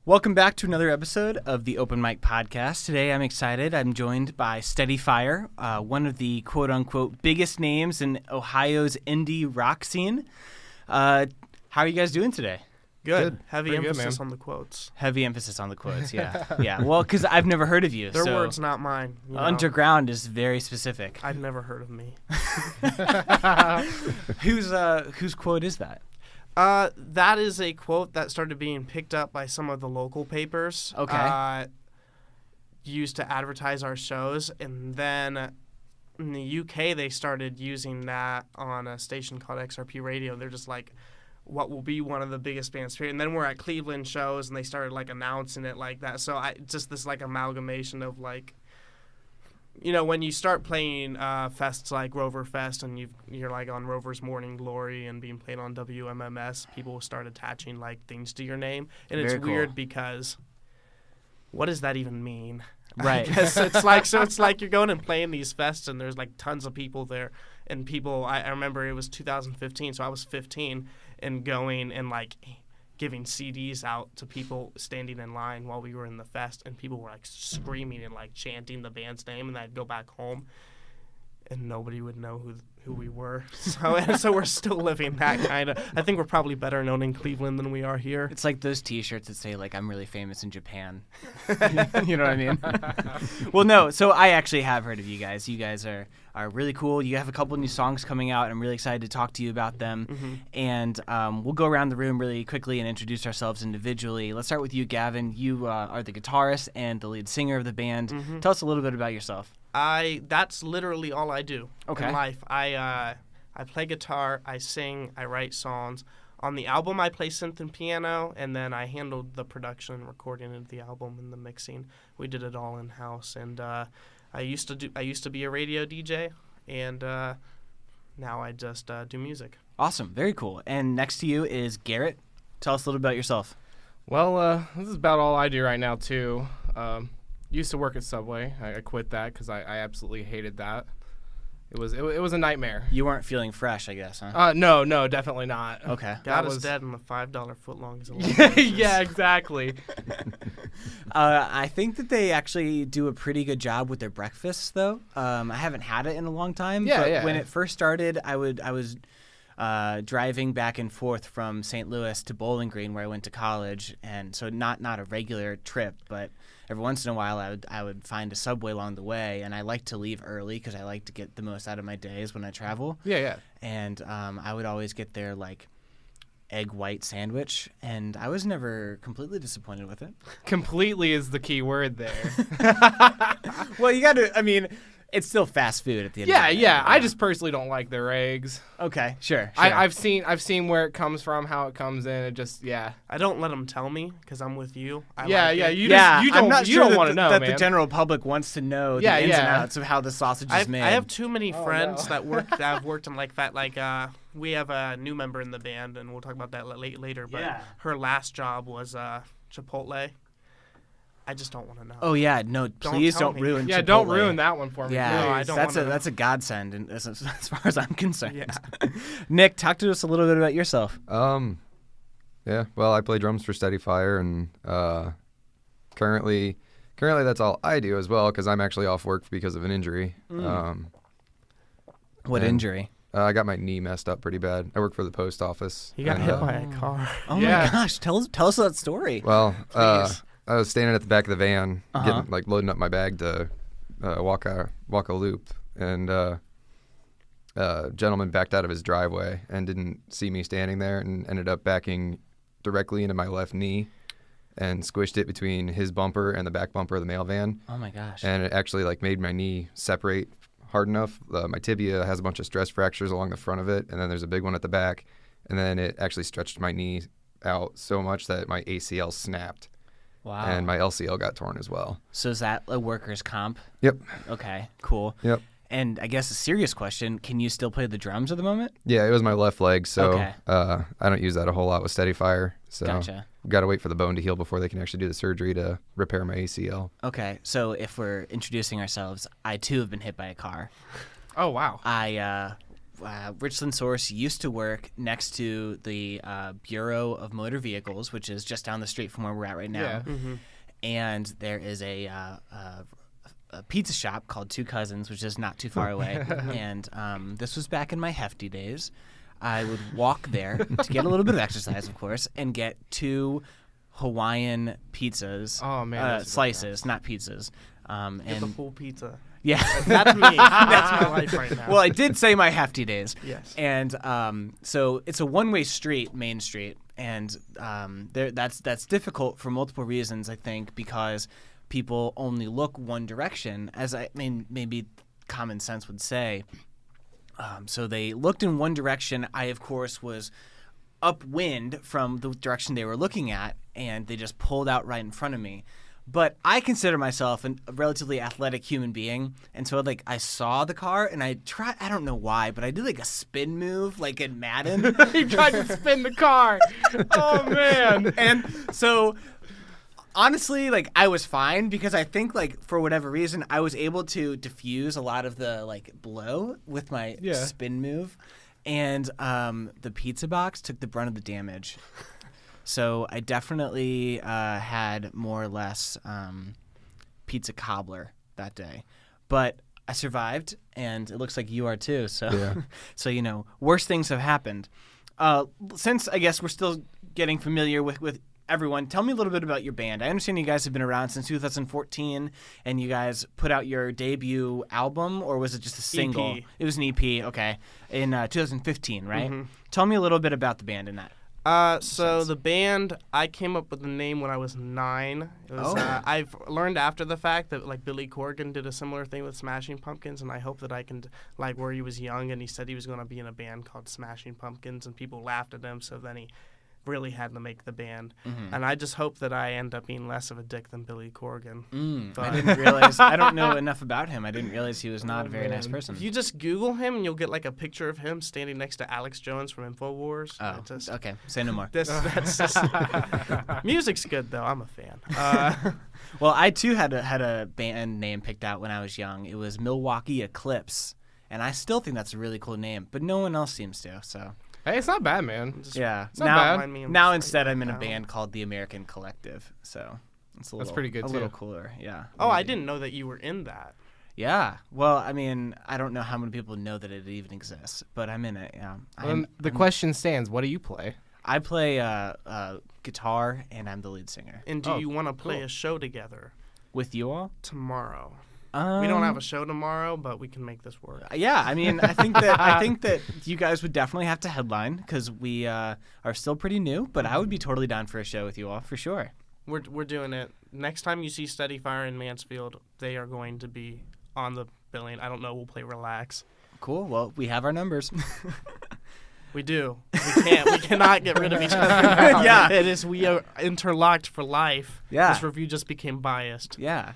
Welcome back to another episode of the Open Mic Podcast. Today I'm excited. I'm joined by Steadyfire, one of the quote-unquote biggest names in Ohio's indie rock scene. How are you guys doing today? Good. Heavy Pretty emphasis good, on the quotes. Heavy emphasis on the quotes, yeah. Yeah, well, because I've never heard of you. Their so words, not mine. You know? Underground is very specific. I've never heard of me. Whose quote is that? That is a quote that started being picked up by some of the local papers. Okay. Used to advertise our shows, and then in the UK they started using that on a station called XRP Radio. They're just like, what will be one of the biggest bands period. And then we're at Cleveland shows, and they started like announcing it like that. So just this like amalgamation of like, you know, when you start playing fests like Rover Fest and you're like on Rover's Morning Glory and being played on WMMS, people start attaching like things to your name, and Very it's weird cool. because what does that even mean? Right. Because it's like you're going and playing these fests and there's like tons of people there, and people. I remember it was 2015, so I was 15, and going and like giving CDs out to people standing in line while we were in the fest, and people were like screaming and like chanting the band's name, and I'd go back home and nobody would know who we were. So we're still living that kind of. I think we're probably better known in Cleveland than we are here. It's like those T-shirts that say, like, I'm really famous in Japan. You know what I mean? Well, no. So I actually have heard of you guys. You guys are really cool. You have a couple new songs coming out. I'm really excited to talk to you about them. Mm-hmm. And we'll go around the room really quickly and introduce ourselves individually. Let's start with you, Gavin. You are the guitarist and the lead singer of the band. Mm-hmm. Tell us a little bit about yourself. That's literally all I do Okay. in life. I play guitar, I sing, I write songs. On the album, I play synth and piano, and then I handled the production and recording of the album and the mixing. We did it all in house, and I used to be a radio DJ, and now I just do music. Awesome. Very cool. And next to you is Garret. Tell us a little about yourself. Well, this is about all I do right now, too. Used to work at Subway. I quit that because I absolutely hated that. It was a nightmare. You weren't feeling fresh, I guess, huh? No, definitely not. Okay. God was is dead, and the $5 footlong is a Yeah, yeah, exactly. I think that they actually do a pretty good job with their breakfasts, though. I haven't had it in a long time. Yeah, but yeah. when it first started, I was driving back and forth from St. Louis to Bowling Green, where I went to college, and so not a regular trip, but every once in a while I would find a Subway along the way, and I like to leave early because I like to get the most out of my days when I travel. Yeah. And I would always get their like egg white sandwich, and I was never completely disappointed with it. Completely is the key word there. Well, you got to. I mean, it's still fast food at the end. of the day. Yeah. I just personally don't like their eggs. Okay, sure. I've seen where it comes from, how it comes in. It just I don't let them tell me because I'm with you. You I'm don't not sure don't want to know, that man. the general public wants to know the Yeah, ins and yeah. outs of how the sausage is made. I have too many friends no. that have worked in like fat. Like we have a new member in the band, and we'll talk about that later. But Yeah. her last job was Chipotle. I just don't want to know. Oh yeah, no, please tell don't me. ruin. Yeah, Chipotle. don't ruin that one for me. Yeah, No, I please. don't that's wanna know. that's a godsend, and as far as I'm concerned. Yeah. Nick, talk to us a little bit about yourself. Yeah, well, I play drums for Steadyfire, and currently that's all I do as well because I'm actually off work because of an injury. What and- injury? I got my knee messed up pretty bad. I work for the post office. He got and, hit by a car. Oh Yeah. my gosh, tell us that story. Well, Please. I was standing at the back of the van, Uh-huh. loading up my bag to walk a loop, and a gentleman backed out of his driveway and didn't see me standing there, and ended up backing directly into my left knee, and squished it between his bumper and the back bumper of the mail van, Oh my gosh. and it actually made my knee separate hard enough. My tibia has a bunch of stress fractures along the front of it, and then there's a big one at the back, and then it actually stretched my knee out so much that my ACL snapped. Wow. And my LCL got torn as well. So is that a workers' comp? Yep. Okay, cool. Yep. And I guess a serious question, can you still play the drums at the moment? Yeah, it was my left leg, so Okay. I don't use that a whole lot with Steadyfire. So Gotcha. got to wait for the bone to heal before they can actually do the surgery to repair my ACL. Okay, so if we're introducing ourselves, I too have been hit by a car. Oh, wow. I Richland Source used to work next to the Bureau of Motor Vehicles, which is just down the street from where we're at right now. Yeah. Mm-hmm. And there is a pizza shop called Two Cousins, which is not too far away. And this was back in my hefty days. I would walk there to get a little bit of exercise, of course, and get 2 Hawaiian pizzas. Oh, man. Slices, not pizzas. Get the full pizza. Yeah. That's me. That's my life right now. Well, I did say my hefty days. Yes. And so it's a one-way street, Main Street, and that's difficult for multiple reasons, I think, because people only look one direction, as maybe common sense would say. So they looked in one direction. I, of course, was upwind from the direction they were looking at, and they just pulled out right in front of me. But I consider myself a relatively athletic human being, and so I saw the car, and I don't know why, but I did a spin move, like in Madden. He tried to spin the car. Oh, man. And so, honestly, I was fine because I think, for whatever reason, I was able to diffuse a lot of the, blow with my spin move. And the pizza box took the brunt of the damage. So I definitely had more or less pizza cobbler that day. But I survived, and it looks like you are too. So, Yeah. So worse things have happened. Since I guess we're still getting familiar with everyone, tell me a little bit about your band. I understand you guys have been around since 2014, and you guys put out your debut album, or was it just a single? EP. It was an EP, okay, in 2015, right? Mm-hmm. Tell me a little bit about the band in that. So the band, I came up with the name when I was 9. It was, I've learned after the fact that Billy Corgan did a similar thing with Smashing Pumpkins, and I hope that I can where he was young and he said he was going to be in a band called Smashing Pumpkins, and people laughed at him, so then he really had to make the band. Mm-hmm. And I just hope that I end up being less of a dick than Billy Corgan. I didn't realize. I don't know enough about him. I didn't realize he was not a very nice person. If you just Google him, and you'll get a picture of him standing next to Alex Jones from InfoWars. Oh, okay. Say no more. That's just music's good though. I'm a fan. Well, I too had a band name picked out when I was young. It was Milwaukee Eclipse, and I still think that's a really cool name, but no one else seems to. So. Hey, it's not bad, man. Yeah. It's not bad. Now instead I'm in a band called the American Collective, so it's That's pretty good, a too. little cooler. Yeah. Oh, I didn't know that you were in that. Yeah. Well, I mean, I don't know how many people know that it even exists, but I'm in it. Yeah. The question stands: what do you play? I play guitar, and I'm the lead singer. And do you want to play cool. a show together With you all? tomorrow? We don't have a show tomorrow, but we can make this work. Yeah, I mean, I think that you guys would definitely have to headline because we are still pretty new. But I would be totally down for a show with you all for sure. We're doing it. Next time you see Steadyfire in Mansfield, they are going to be on the billing. I don't know. We'll play Relax. Cool. Well, we have our numbers. We do. We cannot get rid of each other. Yeah. It is. We are interlocked for life. Yeah. This review just became biased. Yeah.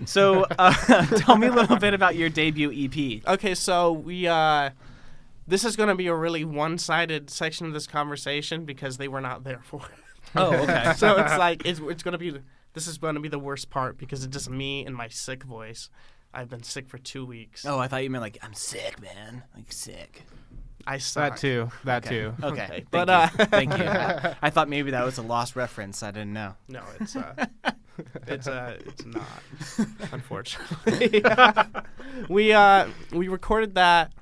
So tell me a little bit about your debut EP. Okay, so we this is going to be a really one-sided section of this conversation because they were not there for it. Oh, okay. So it's going to be this is going to be the worst part because it's just me and my sick voice. I've been sick for 2 weeks. Oh, I thought you meant I'm sick, man. Sick. I suck. That too. Okay. But Thank you. I thought maybe that was a lost reference. I didn't know. no, it's not. Unfortunately, we recorded that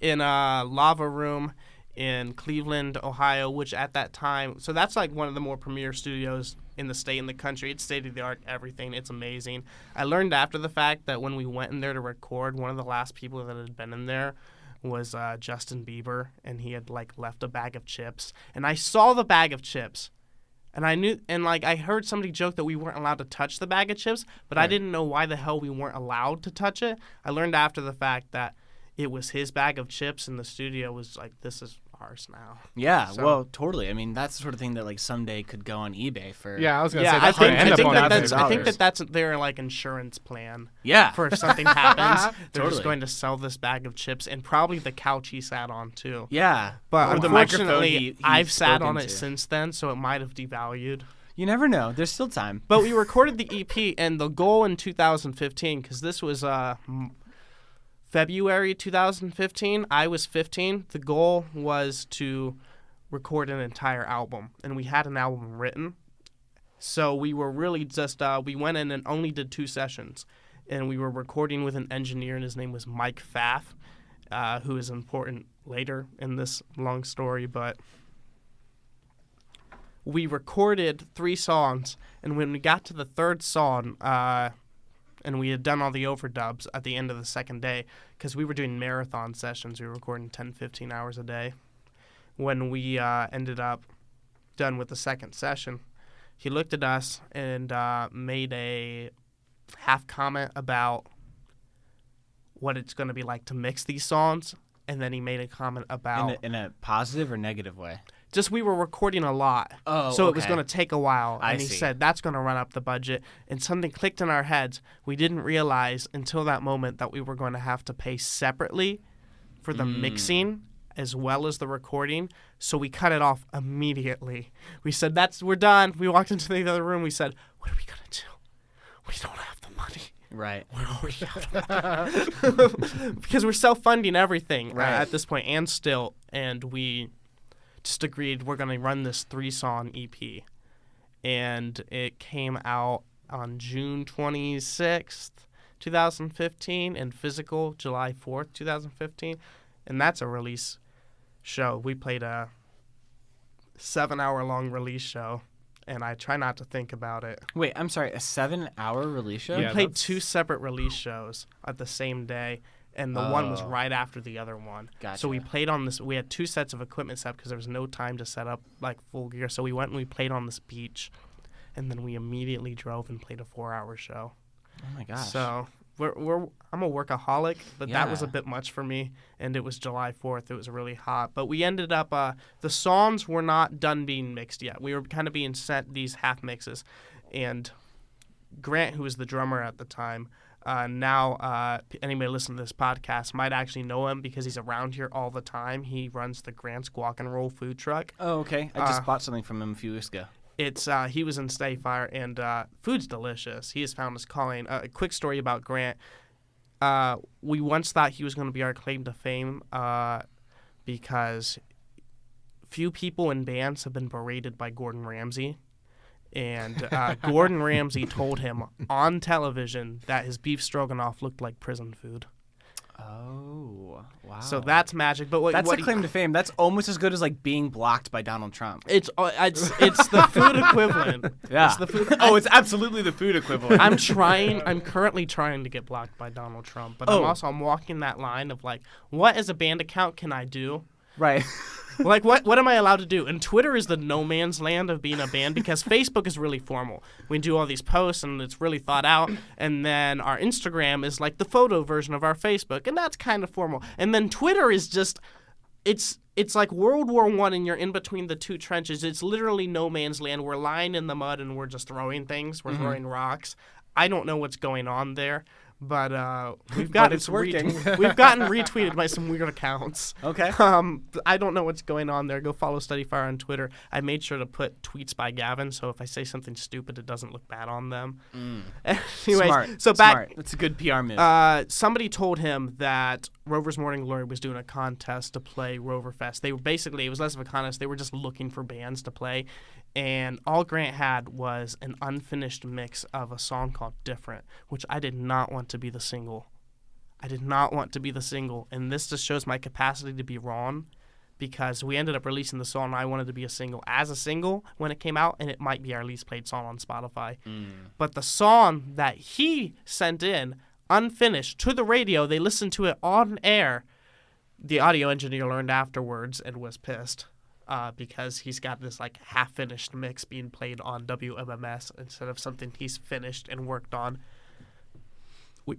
in a lava room in Cleveland, Ohio, which at that time, so that's one of the more premier studios in the state, in the country. It's state of the art, everything. It's amazing. I learned after the fact that when we went in there to record, one of the last people that had been in there was Justin Bieber, and he had left a bag of chips, and I saw the bag of chips, and I knew, and I heard somebody joke that we weren't allowed to touch the bag of chips, but I didn't know why the hell we weren't allowed to touch it. I learned after the fact that it was his bag of chips, and the studio was this is ours now. Yeah, So- well, totally. I mean, that's the sort of thing that someday could go on eBay for. Yeah, I was gonna say Yeah, I that's gonna think, end I up think on that $1,000. that's I think that that's their insurance plan. Yeah. For if something happens, they're Totally. just going to sell this bag of chips and probably the couch he sat on too. Yeah. But Or the microphone unfortunately, he I've sat spoke on it into. since then, so it might have devalued. You never know. There's still time. But we recorded the EP, and the goal in 2015, because this was February 2015. I was 15. The goal was to record an entire album, and we had an album written. So we were really just, we went in and only did 2 sessions. And we were recording with an engineer, and his name was Mike Pfaff, who is important later in this long story. But we recorded 3 songs, and when we got to the 3rd song, and we had done all the overdubs at the end of the 2nd day, because we were doing marathon sessions. We were recording 10, 15 hours a day. When we ended up done with the 2nd session, he looked at us and made a half comment about what it's going to be like to mix these songs, and then he made a comment about In a positive or negative way? just we were recording a lot, Oh, so it was okay. going to take a while. I And he see. said that's going to run up the budget, and something clicked in our heads. We didn't realize until that moment that we were going to have to pay separately for the mixing as well as the recording, so we cut it off immediately. We said, we're done. We walked into the other room. We said, what are we going to do? We don't have the money. Right. Because we're self-funding everything Right. at this point, and we just agreed we're going to run this 3-song EP. And it came out on June 26th, 2015, and physical July 4th, 2015. And that's a release show. We played a 7-hour-long release show, and I try not to think about it. Wait, I'm sorry. A 7-hour release show? We Yeah, played that's- 2 separate release shows at the same day, and the one was Oh. right after the other one. Gotcha. So we played on this. We had 2 sets of equipment set because there was no time to set up like full gear. So we went and we played on this beach, and then we immediately drove and played a 4-hour show. Oh my gosh. So I'm a workaholic, but that was Yeah. a bit much for me. And it was July 4th. It was really hot. But we ended up, the songs were not done being mixed yet. We were kind of being sent these half mixes. And Grant, who was the drummer at the time, anybody listening to this podcast might actually know him because he's around here all the time. He runs the Grant's Guac and Roll food truck. Oh, okay. I just bought something from him a few weeks ago. He was in Steadyfire, and food's delicious. He has found his calling. A quick story about Grant. We once thought he was going to be our claim to fame because few people in bands have been berated by Gordon Ramsay. And Gordon Ramsay told him on television that his beef stroganoff looked like prison food. Oh, wow. So that's magic. But That's what a claim to fame. That's almost as good as like being blocked by Donald Trump. it's the food equivalent. Yeah. It's the food. Oh, it's absolutely the food equivalent. I'm currently trying to get blocked by Donald Trump, but I'm walking that line of like, what as a band account can I do? Right. Like, what am I allowed to do? And Twitter is the no man's land of being a band because Facebook is really formal. We do all these posts, and it's really thought out. And then our Instagram is like the photo version of our Facebook, and that's kind of formal. And then Twitter is just, it's like World War I, and you're in between the 2 trenches. It's literally no man's land. We're lying in the mud, and we're just throwing things. We're throwing rocks. I don't know what's going on there. But we've gotten it's working. We've gotten retweeted by some weird accounts. Okay. I don't know what's going on there. Go follow Steadyfire on Twitter. I made sure to put tweets by Gavin, so if I say something stupid, it doesn't look bad on them. Anyways, Smart. so back. Smart. That's a good PR move. Somebody told him that Rover's Morning Glory was doing a contest to play Roverfest. They were basically, it was less of a contest. They were just looking for bands to play. And all Grant had was an unfinished mix of a song called Different, which I did not want to be the single. And this just shows my capacity to be wrong because we ended up releasing the song. I wanted to be a single as a single when it came out, and it might be our least played song on Spotify. But the song that he sent in, unfinished, to the radio, they listened to it on air. The audio engineer learned afterwards and was pissed. Because he's got this like half-finished mix being played on WMMS instead of something he's finished and worked on.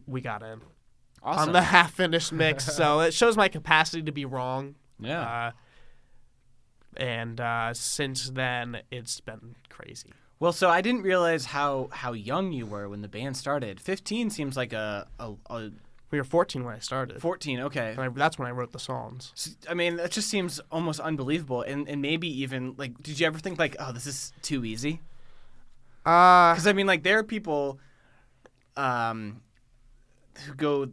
We got him Awesome. on the half-finished mix, so it shows my capacity to be wrong. Yeah. And since then, it's been crazy. Well, so I didn't realize how young you were when the band started. 15 seems like a We were 14 when I started. 14. Okay. And that's when I wrote the songs. So, I mean, that just seems almost unbelievable. And maybe even like, did you ever think like, oh, this is too easy? Because I mean, like, there are people who go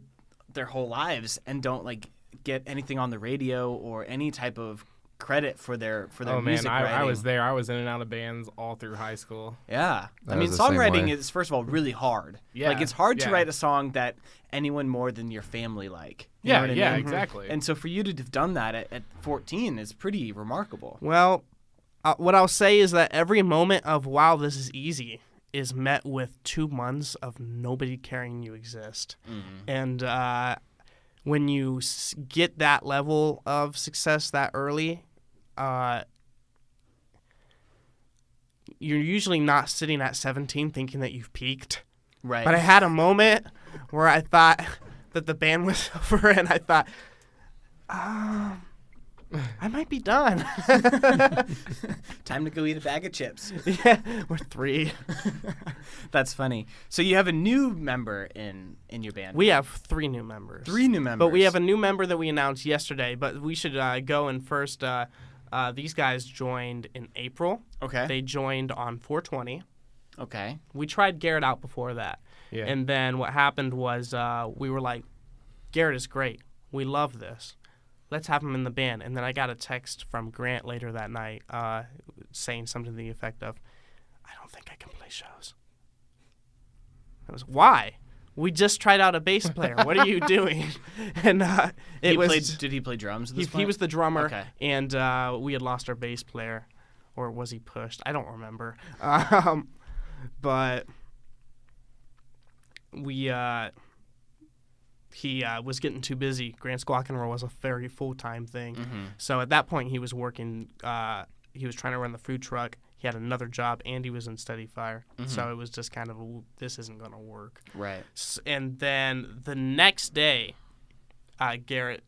their whole lives and don't like get anything on the radio or any type of credit for their music writing. I was there. I was in and out of bands all through high school. Yeah. I That mean, was the same songwriting way. is, first of all, really hard. Yeah, Like, it's hard to yeah. write a song that anyone more than your family like. You know Yeah, what I yeah, mean? exactly. And so for you to have done that at 14 is pretty remarkable. Well, what I'll say is that every moment of wow, this is easy is met with 2 months of nobody caring you exist. And when you get that level of success that early, you're usually not sitting at 17 thinking that you've peaked. Right. But I had a moment where I thought that the band was over, and I thought, I might be done. Time to go eat a bag of chips. Yeah, we're 3. That's funny. So you have a new member in your band. We have 3 new members. 3 new members. But we have a new member that we announced yesterday. But we should go and first. These guys joined in April. Okay. They joined on 420. Okay. We tried Garret out before that. Yeah. And then what happened was we were like, Garret is great. We love this. Let's have him in the band. And then I got a text from Grant later that night saying something to the effect of, I don't think I can play shows. I was, why? We just tried out a bass player. What are you doing? And Did he play drums at this he point? was the drummer, Okay. and we had lost our bass player. Or was he pushed? I don't remember. But he was getting too busy. Grant Squawk and Roll was a very full-time thing. Mm-hmm. So at that point, he was working. He was trying to run the food truck. He had another job, and he was in Steadyfire. Mm-hmm. So it was just kind of, this isn't going to work. Right. And then the next day, Garret.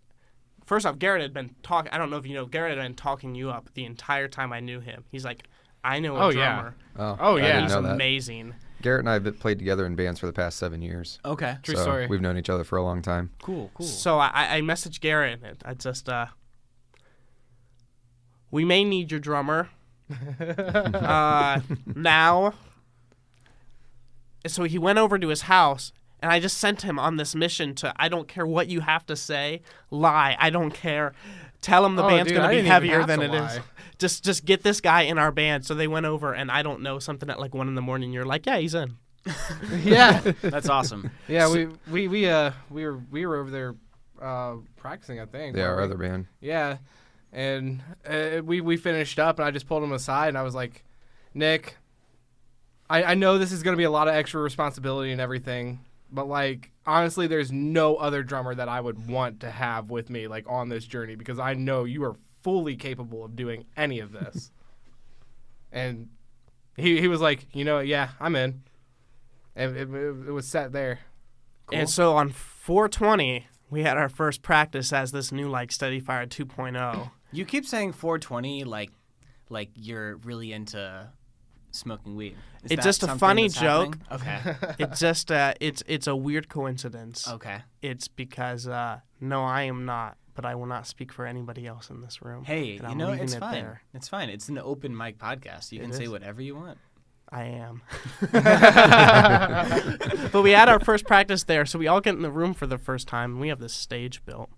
First off, Garret had been talking. I don't know if you know. Garret had been talking you up the entire time I knew him. He's like, I know a drummer. Oh, I yeah. didn't He's know that. amazing. Garrett and I have played together in bands for the past 7 years. Okay. True so story. We've known each other for a long time. Cool. So I messaged Garret, and I just, we may need your drummer now. So he went over to his house, and I just sent him on this mission to, I don't care what you have to say, lie, I don't care. Tell him the band's going to be heavier than it is. Just get this guy in our band. So they went over, and I don't know, something at like 1 a.m. You're like, yeah, he's in. Yeah. That's awesome. Yeah, we were over there practicing, I think. Yeah, our weren't other we? band. Yeah, and we finished up, and I just pulled him aside, and I was like, Nick, I know this is going to be a lot of extra responsibility and everything, but like honestly, there's no other drummer that I would want to have with me like on this journey, because I know you are fully capable of doing any of this. And he was like, yeah, I'm in. And it was set there. Cool. And so on 420, we had our first practice as this new like Steadyfire 2.0. You keep saying 420 like you're really into smoking weed. Is It's that just a something funny that's joke. happening? Okay. It's just it's a weird coincidence. Okay. It's because no, I am not, but I will not speak for anybody else in this room. Hey, And I'm leaving it's it fine. there. It's fine. It's an open mic podcast. You It can say is. whatever you want. I am. But we had our first practice there, so we all get in the room for the first time, and we have this stage built.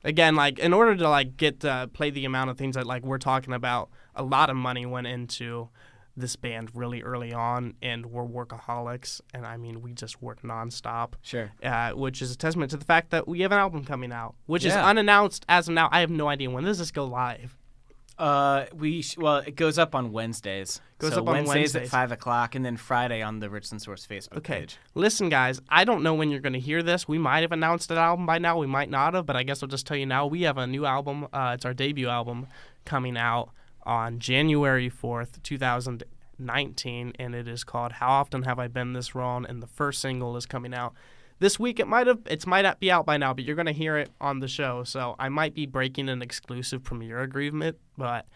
Again, like in order to like get to play the amount of things that like we're talking about, a lot of money went into this band really early on, and we're workaholics, and I mean we just work nonstop. Sure. Which is a testament to the fact that we have an album coming out, which is Yeah. unannounced as of now. I have no idea when does this go live. It goes up on Wednesdays. Goes so up on Wednesdays at Wednesdays. 5:00, and then Friday on the Richland Source Facebook Okay. page. Listen, guys, I don't know when you're going to hear this. We might have announced an album by now. We might not have, but I guess I'll just tell you now. We have a new album. It's our debut album coming out on January 4th, 2019, and it is called How Often Have I Been This Wrong, and the first single is coming out this week. It might not be out by now, but you're going to hear it on the show, so I might be breaking an exclusive premiere agreement, but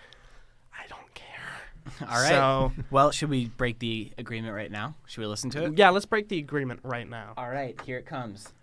I don't care. All right. So, Well, should we break the agreement right now? Should we listen to it? yeah, let's break the agreement right now. All right. Here it comes.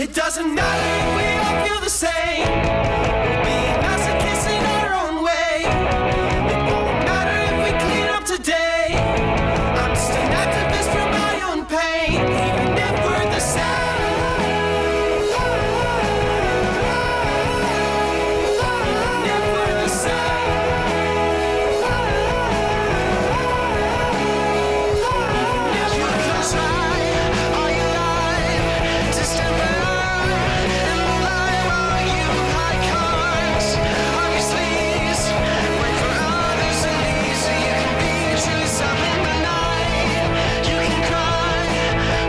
It doesn't matter if we all feel the same. We're being masochists in our own way. It won't matter if we clean up today. I'm just an activist for my own pain, even if we're the same. Even if we're the same. Even if you can try, are you alive to stand alone in the light while you hide cards on your sleeves? Wait for others to leave so you can be true self in the night. You can cry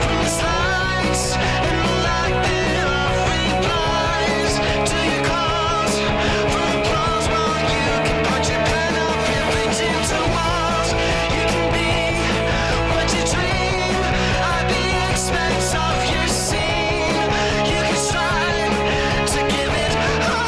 from the sides and the light that offering lies to your calls for applause while you can punch your pen off your victim to walls. You can be what you dream at the expense of your scene. You can strive to give it all.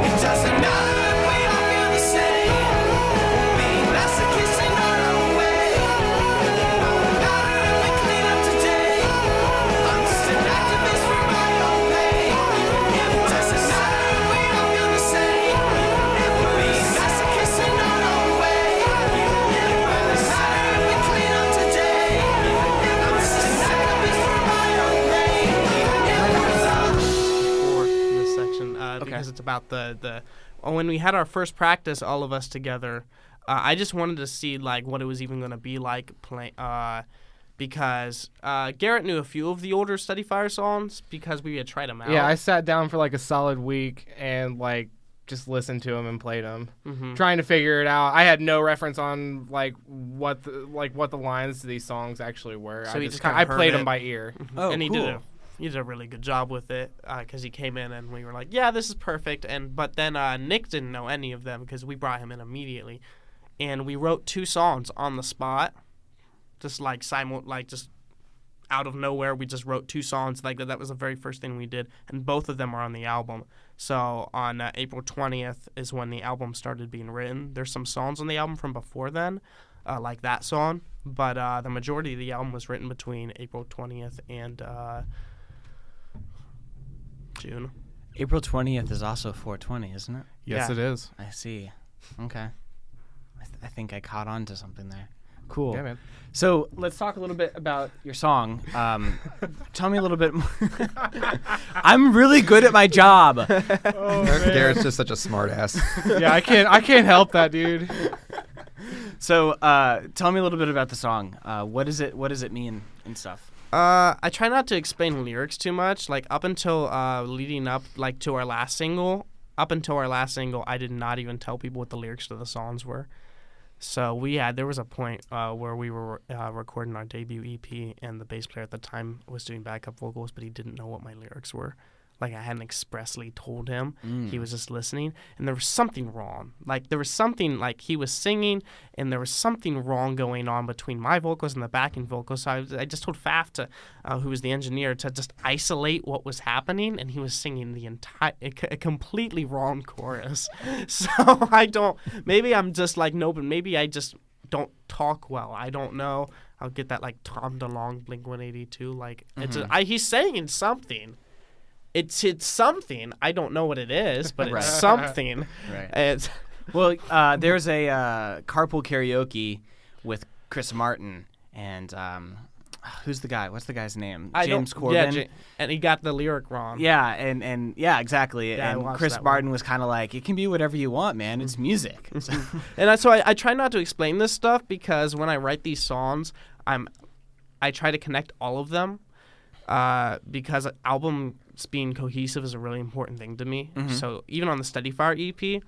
It doesn't matter if we all feel the same. We're being masochists in our own way. It won't matter if we clean up today. I'm just an activist for my own pain. It doesn't matter if we all feel the same. We're being masochists in our own way. It won't matter if we clean up today. I'm just an activist for my own pain. For this section because it's about the when we had our first practice, all of us together. I just wanted to see like what it was even going to be like because Garret knew a few of the older Steadyfire songs because we had tried them out. Yeah, I sat down for like a solid week and like just listened to them and played them, trying to figure it out. I had no reference on like what the lines to these songs actually were. So I he just just kinda I heard played it. them by ear. Oh, and he cool. did a really good job with it because he came in and we were like, yeah, this is perfect. But then Nick didn't know any of them because we brought him in immediately, and we wrote 2 songs on the spot, just just out of nowhere. We just wrote 2 songs like that. That was the very first thing we did, and both of them are on the album. So on April 20th is when the album started being written. There's some songs on the album from before then, like that song, but the majority of the album was written between April 20th and June. April 20th is also 420, isn't it? Yes, Yeah. it is. I see. Okay. I think I caught on to something there. Cool. Yeah, man. So let's talk a little bit about your song. Tell me a little bit more. I'm really good at my job. Garrett's just such a smart ass. Yeah, I can't help that, dude. So tell me a little bit about the song. What does it mean and stuff? I try not to explain lyrics too much. Like up until leading up like to our last single, I did not even tell people what the lyrics to the songs were. So there was a point where we were recording our debut EP, and the bass player at the time was doing backup vocals, but he didn't know what my lyrics were. Like I hadn't expressly told him. He was just listening, and there was something wrong. Like there was something like he was singing, and there was something wrong going on between my vocals and the backing vocals. So I just told Faf who was the engineer, to just isolate what was happening, and he was singing a completely wrong chorus. So maybe I'm just like no, but maybe I just don't talk well. I don't know. I'll get that like Tom DeLonge Blink-182. Like he's saying something. It's something. I don't know what it is, but it's something. Right. Well, there's a carpool karaoke with Chris Martin and who's the guy? What's the guy's name? James Corbin. Yeah, and he got the lyric wrong. Yeah, and yeah, exactly. Yeah, and Chris Martin was kind of like, it can be whatever you want, man. It's music. And so I try not to explain this stuff because when I write these songs, I try to connect all of them because albums being cohesive is a really important thing to me. So even on the Steadyfire EP,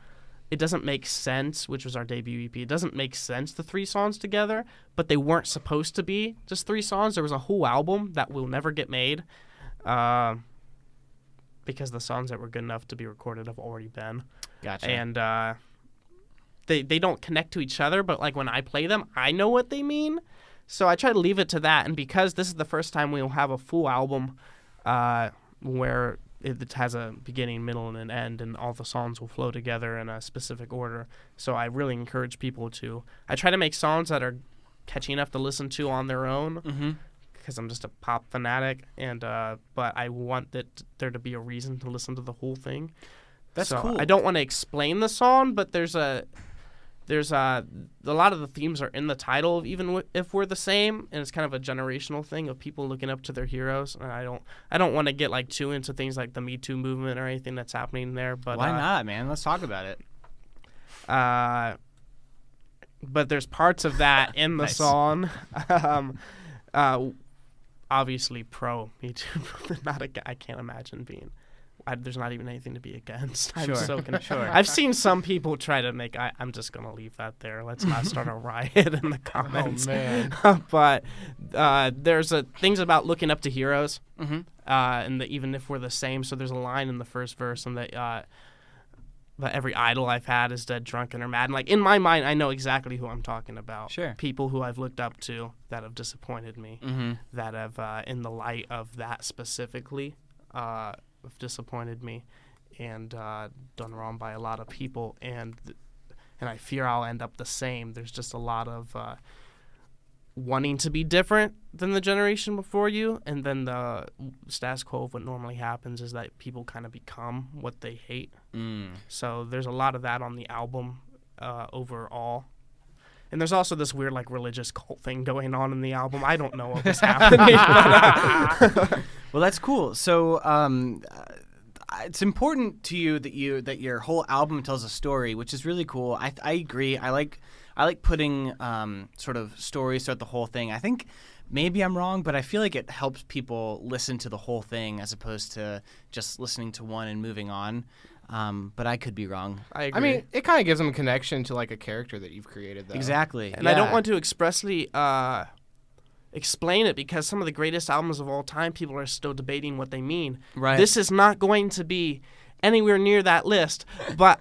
it doesn't make sense, which was our debut EP. It doesn't make sense, the 3 songs together, but they weren't supposed to be just 3 songs. There was a whole album that will never get made because the songs that were good enough to be recorded have already been. Gotcha. And they don't connect to each other, but like when I play them, I know what they mean. So I try to leave it to that. And because this is the first time we'll have a full album where it has a beginning, middle, and an end, and all the songs will flow together in a specific order. So I really encourage people to. I try to make songs that are catchy enough to listen to on their own, because I'm just a pop fanatic, and but I want there to be a reason to listen to the whole thing. That's so cool. I don't want to explain the song, but there's a lot of the themes are in the title, even if we're the same, and it's kind of a generational thing of people looking up to their heroes. And I don't want to get like too into things like the Me Too movement or anything that's happening there. But why not, man? Let's talk about it. But there's parts of that in the Nice. song. Obviously, pro Me Too movement. I can't imagine being. There's not even anything to be against. Sure. Sure. I've seen some people try to make. I'm just gonna leave that there. Let's not start a riot in the comments. Oh man. But there's things about looking up to heroes, Mm-hmm. and even if we're the same. So there's a line in the first verse, and that every idol I've had is dead, drunken, or mad. And like in my mind, I know exactly who I'm talking about. Sure. People who I've looked up to that have disappointed me, that have, in the light of that specifically, have disappointed me, and done wrong by a lot of people. And I fear I'll end up the same. There's just a lot of wanting to be different than the generation before you, and then the status quo of what normally happens is that people kind of become what they hate. So there's a lot of that on the album overall. And there's also this weird like religious cult thing going on in the album. I don't know what was happening. But, Well, that's cool. So it's important to you that your whole album tells a story, which is really cool. I agree. I like putting sort of stories throughout the whole thing. I think maybe I'm wrong, but I feel like it helps people listen to the whole thing as opposed to just listening to one and moving on. But I could be wrong. I agree. I mean, it kind of gives them a connection to like a character that you've created, though. Exactly. And I don't want to expressly explain it because some of the greatest albums of all time, people are still debating what they mean. Right. This is not going to be anywhere near that list, but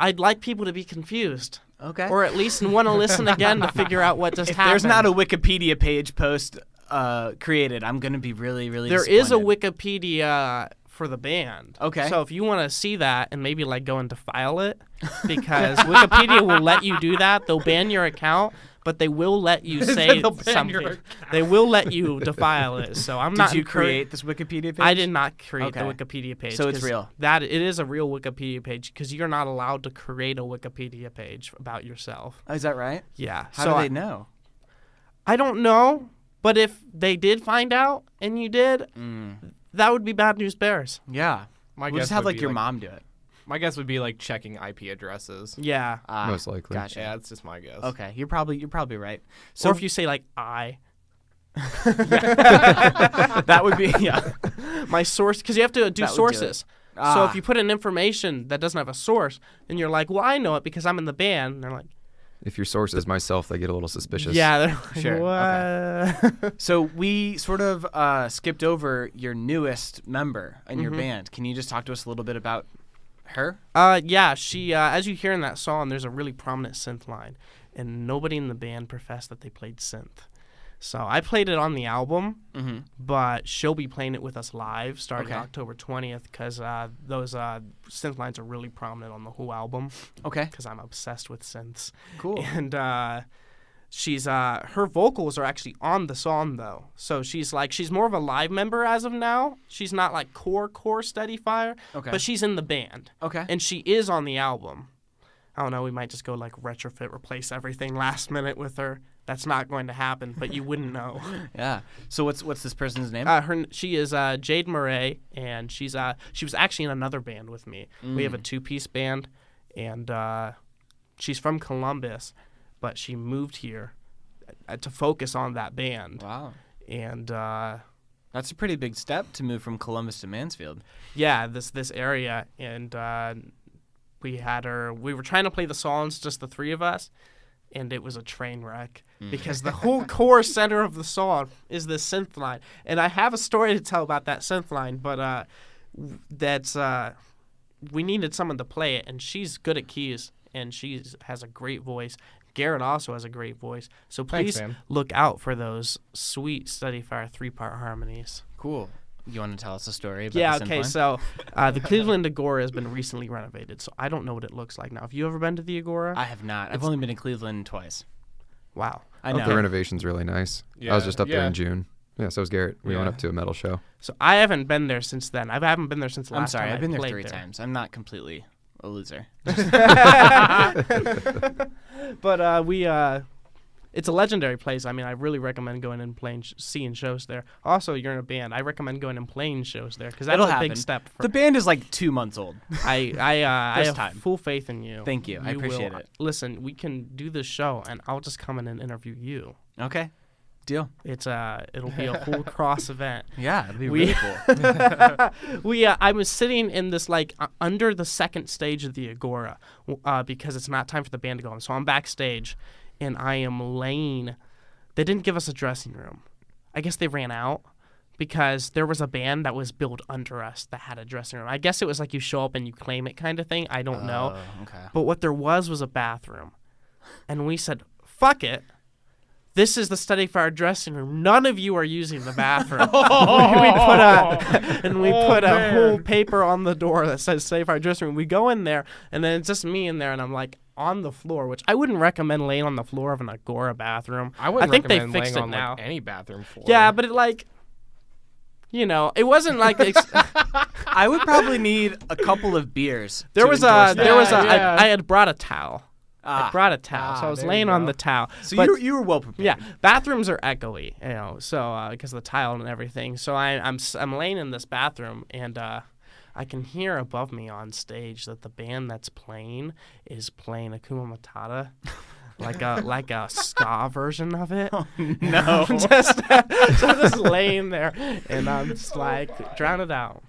I'd like people to be confused. Okay. Or at least want to listen again to figure out what just if happened. there's not a Wikipedia page post created, I'm going to be really, really There is a disappointed. Wikipedia for the band. Okay. So if you want to see that and maybe like go and defile it, because Wikipedia will let you do that. They'll ban your account, but they will let you say They'll ban your something. They will let you defile it. So I'm not. Did you create this Wikipedia page? I did not create the Okay. Wikipedia page. So it's 'cause real. That it is a real Wikipedia page because you're not allowed to create a Wikipedia page about yourself. Oh, is that right? Yeah. How so do they know? I don't know, but if they did find out and you did, that would be bad news bears. Yeah. My We'll guess just have would like be, your mom do it. My guess would be like checking IP addresses. Yeah. Most likely. Gotcha. Yeah, that's just my guess. Okay, you're probably right. So Or if you say like that would be my source, because you have to do That would do sources. it. So if you put in information that doesn't have a source, then you're like, well, I know it because I'm in the band. And they're like, If your source is myself, they get a little suspicious. yeah, they're like, Sure, what? So we sort of skipped over your newest member in your band. Can you just talk to us a little bit about her? Yeah, she, as you hear in that song, there's a really prominent synth line, and nobody in the band professed that they played synth. So I played it on the album, but she'll be playing it with us live starting Okay. October 20th because those synth lines are really prominent on the whole album Okay, because I'm obsessed with synths. cool. And she's her vocals are actually on the song though, so she's more of a live member as of now. She's not like core Steadyfire, Okay. but she's in the band. Okay. And she is on the album. I don't know, we might just go like retrofit, replace everything last minute with her. That's not going to happen, but you wouldn't know. Yeah. So what's this person's name? She is Jade Murray, and she was actually in another band with me. We have a 2-piece band, and she's from Columbus, but she moved here to focus on that band. Wow. And That's a pretty big step to move from Columbus to Mansfield. yeah, this area, and we had her. We were trying to play the songs, just the three of us. And it was a train wreck because the whole core center of the song is this synth line. And I have a story to tell about that synth line, but we needed someone to play it, and she's good at keys, and she has a great voice. Garret also has a great voice. So Thanks, please man. look out for those sweet Steadyfire 3-part harmonies. Cool. you want to tell us a story about Yeah, the okay, Synth so the Cleveland Agora has been recently renovated, so I don't know what it looks like now. Have you ever been to the Agora? I have not. I've only been to Cleveland twice. Wow. I know. The renovation's really nice. I was just up there Yeah. in June. Yeah, so was Garrett. We went Yeah. up to a metal show. So I haven't been there since then. I haven't been there since the I'm last sorry. time I've been there played 3 times. I'm not completely a loser. But it's a legendary place. I mean, I really recommend going and playing, seeing shows there. Also, you're in a band. I recommend going and playing shows there because that's It'll a happen. big step. For The band is like 2 months old. I First have time. full faith in you. Thank you. I appreciate it. Listen, we can do this show, and I'll just come in and interview you. Okay. Deal. It'll be a whole cross event. Yeah, it'll be We- really cool. I was sitting in this under the second stage of the Agora because it's not time for the band to go on. So I'm backstage, and I am laying. They didn't give us a dressing room. I guess they ran out because there was a band that was built under us that had a dressing room. I guess it was like you show up and you claim it kind of thing. I don't know. Okay. But what there was a bathroom, and we said, "Fuck it." This is the Steadyfire dressing room. None of you are using the bathroom. we put a whole paper on the door that says Steadyfire dressing room. We go in there, and then it's just me in there, and I'm like on the floor, which I wouldn't recommend laying on the floor of an Agora bathroom. I wouldn't think they recommend fixed laying it on now. like any bathroom floor. Yeah, but it it wasn't like I would probably need a couple of beers. there to was endorse a that. there was a Yeah. I had brought a towel. I Ah, brought a towel, so I was there laying you on go. the towel. so But- you were well prepared. Yeah, bathrooms are echoey, so because of the tile and everything. So I'm laying in this bathroom, and I can hear above me on stage that the band that's playing is playing Akuma Matata, like a ska version of it. No. So I'm just laying there, and I'm just like, drown it out.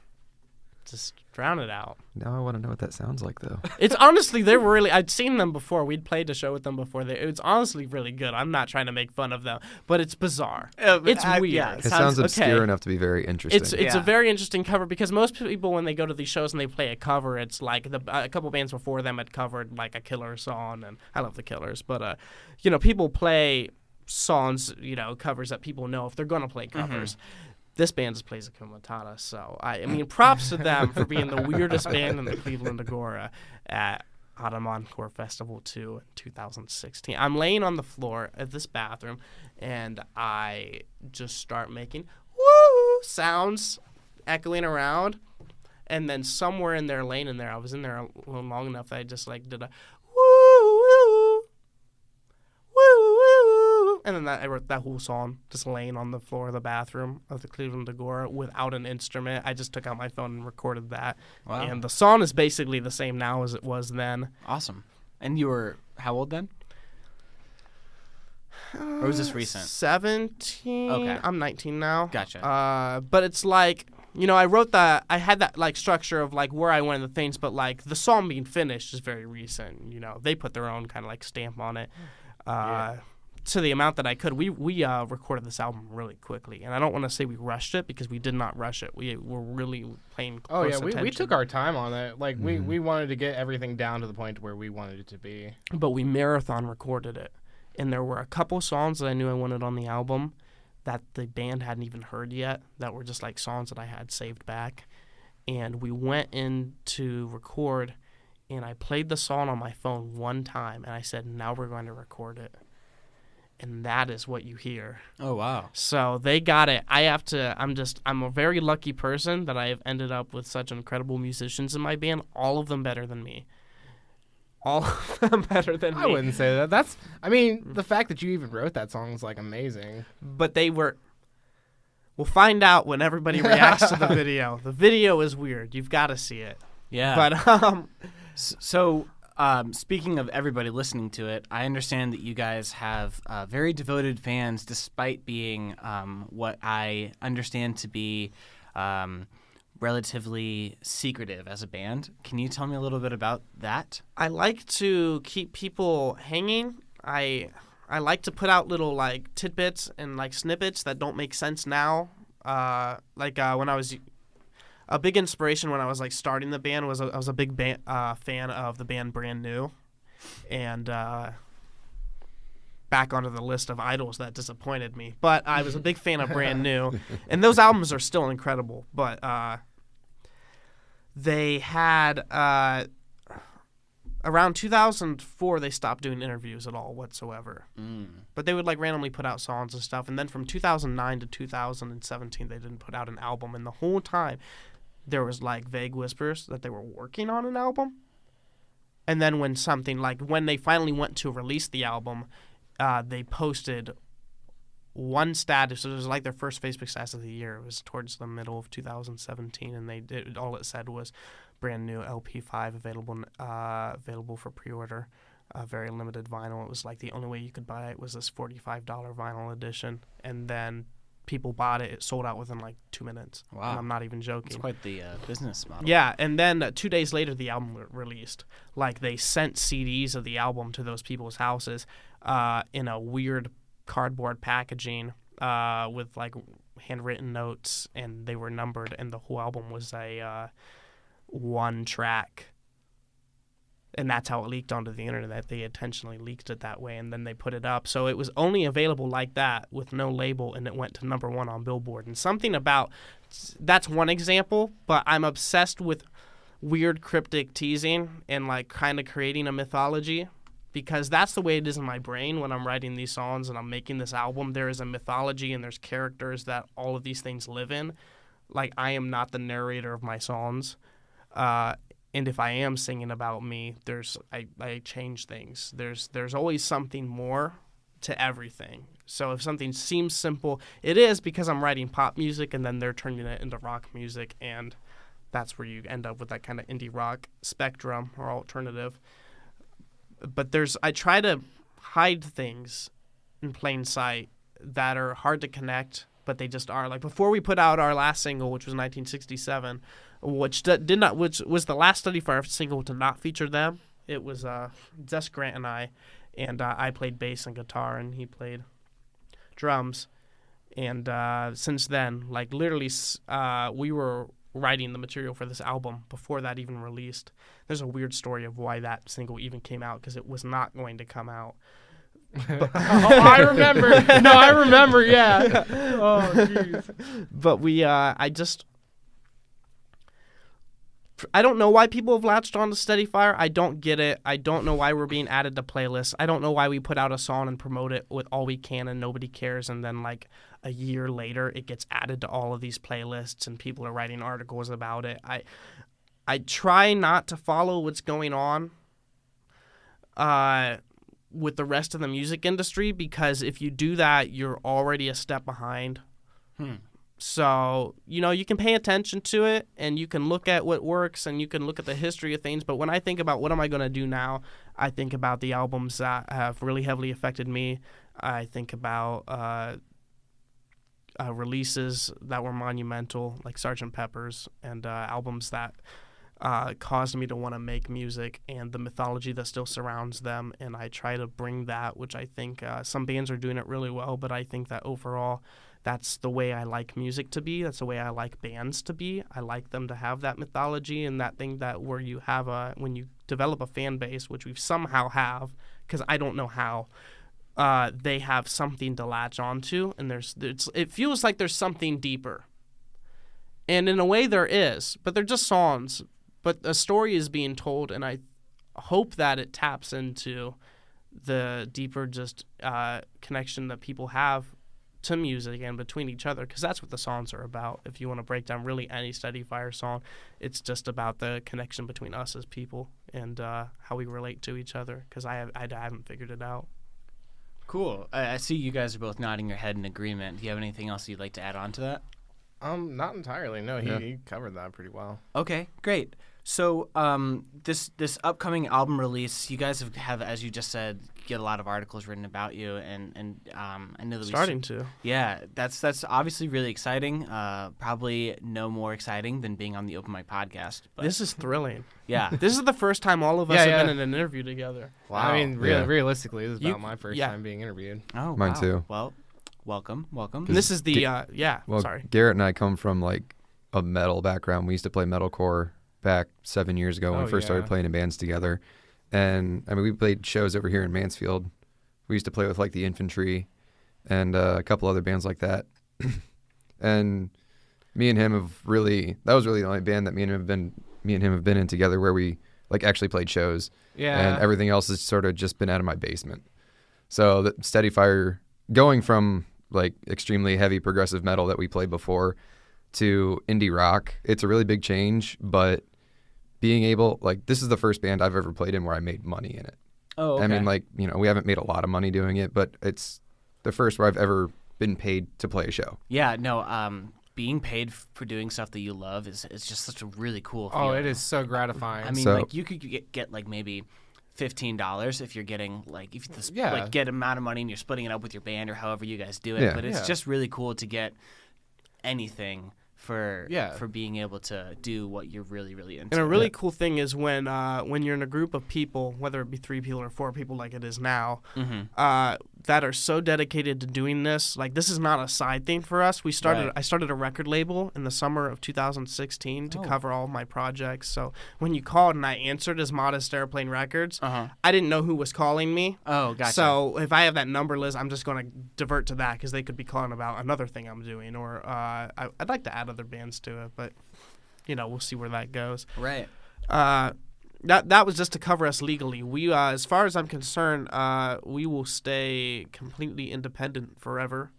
Just drown it out. Now I want to know what that sounds like, though. It's honestly, they're really. I'd seen them before. We'd played a show with them before. It's honestly really good. I'm not trying to make fun of them, but it's bizarre. It's weird. Yeah, It sounds obscure okay. enough to be very interesting. It's Yeah. a very interesting cover because most people when they go to these shows and they play a cover, it's like a couple bands before them had covered like a Killer song, and I love the Killers, but people play songs, covers that people know if they're gonna play covers. This band just plays Akuma Matata, so I mean, props to them for being the weirdest band in the Cleveland Agora at Autumn Encore Festival 2 in 2016. I'm laying on the floor at this bathroom, and I just start making woo sounds echoing around, and then somewhere in there, laying in there, I was in there a little long enough that I just did a woo woo woo woo, and then I wrote that whole song just laying on the floor of the bathroom of the Cleveland Agora without an instrument. I just took out my phone and recorded that. Wow. And the song is basically the same now as it was then. Awesome. And you were how old then? Or was this recent? 17. Okay. I'm 19 now. Gotcha. But it's like, I wrote that, I had that structure of where I went and the things, but the song being finished is very recent. They put their own kind of stamp on it. To the amount that I could. We recorded this album really quickly, and I don't want to say we rushed it because we did not rush it. We were really paying Oh close yeah, we attention. took our time on it. We wanted to get everything down to the point where we wanted it to be. But we marathon recorded it, and there were a couple songs that I knew I wanted on the album that the band hadn't even heard yet, that were just songs that I had saved back. And we went in to record, and I played the song on my phone one time, and I said, now we're going to record it. And that is what you hear. Oh wow. So they got it. I'm a very lucky person that I have ended up with such incredible musicians in my band, all of them better than me. All of them better than me. I wouldn't say that. The fact that you even wrote that song is amazing. But they were. We'll find out when everybody reacts to the video. The video is weird. You've got to see it. Yeah. But So, speaking of everybody listening to it, I understand that you guys have very devoted fans, despite being what I understand to be relatively secretive as a band. Can you tell me a little bit about that? I like to keep people hanging. I like to put out little tidbits and snippets that don't make sense now. When I was a big inspiration when I was starting the band was I was a big fan of the band Brand New, and back onto the list of idols that disappointed me. But I was a big fan of Brand New, and those albums are still incredible. But they had around 2004 they stopped doing interviews at all whatsoever. But they would like randomly put out songs and stuff. And then from 2009 to 2017 they didn't put out an album. And the whole time there was like vague whispers that they were working on an album. And then when they finally went to release the album, they posted one status. It was like their first Facebook status of the year. It was towards the middle of 2017, and all it said was Brand New LP5 available for pre-order, very limited vinyl. It was like the only way you could buy it was this $45 vinyl edition, and then people bought it. It sold out within like 2 minutes. Wow. And I'm not even joking. It's quite the business model. Yeah, and then 2 days later, the album released. Like, they sent CDs of the album to those people's houses in a weird cardboard packaging with, like, handwritten notes, and they were numbered, and the whole album was a one track. And that's how it leaked onto the internet. They intentionally leaked it that way, and then they put it up. So it was only available like that with no label, and it went to #1 on Billboard. And something about that's one example, but I'm obsessed with weird cryptic teasing and like kind of creating a mythology, because that's the way it is in my brain when I'm writing these songs and I'm making this album. There is a mythology and there's characters that all of these things live in. Like, I am not the narrator of my songs. And if I am singing about me, I change things. There's always something more to everything. So if something seems simple, it is, because I'm writing pop music and then they're turning it into rock music, and that's where you end up with that kind of indie rock spectrum or alternative. But I try to hide things in plain sight that are hard to connect, but they just are. Like, before we put out our last single, which was 1967, which was the last Steadyfire single to not feature them. It was just Grant and I played bass and guitar, and he played drums. And since then, like, literally, we were writing the material for this album before that even released. There's a weird story of why that single even came out, because it was not going to come out. I remember. No, I remember. Yeah. Oh, jeez. But I don't know why people have latched on to Steadyfire. I don't get it. I don't know why we're being added to playlists. I don't know why we put out a song and promote it with all we can and nobody cares, and then like a year later it gets added to all of these playlists and people are writing articles about it. I try not to follow what's going on with the rest of the music industry, because if you do that, you're already a step behind. So, you can pay attention to it, and you can look at what works, and you can look at the history of things. But when I think about what am I going to do now, I think about the albums that have really heavily affected me. I think about releases that were monumental, like Sgt. Pepper's, and albums that caused me to want to make music, and the mythology that still surrounds them. And I try to bring that, which I think some bands are doing it really well, but I think that overall that's the way I like music to be. That's the way I like bands to be. I like them to have that mythology and that thing that where you have when you develop a fan base, which we somehow have, because I don't know how, they have something to latch onto, and it feels like there's something deeper. And in a way there is, but they're just songs. But a story is being told, and I hope that it taps into the deeper just connection that people have to music and between each other, because that's what the songs are about. If you want to break down really any Steadyfire song, it's just about the connection between us as people and how we relate to each other, because I haven't figured it out. Cool. I see you guys are both nodding your head in agreement. Do you have anything else you'd like to add on to that? Not entirely. No, he covered that pretty well. Okay, great. So this upcoming album release, you guys have, as you just said, get a lot of articles written about you, and I know that Starting to. Yeah, that's obviously really exciting. Probably no more exciting than being on the Open Mic podcast. But This is thrilling. yeah, This is the first time all of us have been in an interview together. wow. I mean, realistically, this is You- about my first yeah. time being interviewed. oh, Mine wow. too. Well, welcome. And this is the Well, sorry. Garrett and I come from like a metal background. We used to play metalcore back 7 years ago when we first started playing in bands together. And I mean, we played shows over here in Mansfield We used to play with like the Infantry and a couple other bands like that. And me and him that was really the only band that me and him have been in together where we like actually played shows. Yeah. And everything else has sort of just been out of my basement. So the Steadyfire, going from like extremely heavy progressive metal that we played before to indie rock, it's a really big change, but being able, like, this is the first band I've ever played in where I made money in it. Oh, okay. I mean, like, we haven't made a lot of money doing it, but it's the first where I've ever been paid to play a show. Yeah, no, being paid for doing stuff that you love is just such a really cool feeling. Oh, it is so gratifying. I mean, So- like, you could get like maybe $15 if you're getting like Yeah. like get amount of money and you're splitting it up with your band or however you guys do it. Yeah. But it's Yeah. just really cool to get anything for Yeah. for being able to do what you're really into. And a really cool thing is when you're in a group of people, whether it be 3 people or 4 people like it is now, that are so dedicated to doing this. Like, this is not a side thing for us. Right. I started a record label in the summer of 2016 to cover all of my projects. So when you called and I answered as Modest Airplane Records, I didn't know who was calling me. Oh, gotcha. So if I have that number list, I'm just going to divert to that because they could be calling about another thing I'm doing. Or I'd like to add other bands to it, but, we'll see where that goes. Right. That was just to cover us legally. We, as far as I'm concerned, we will stay completely independent forever,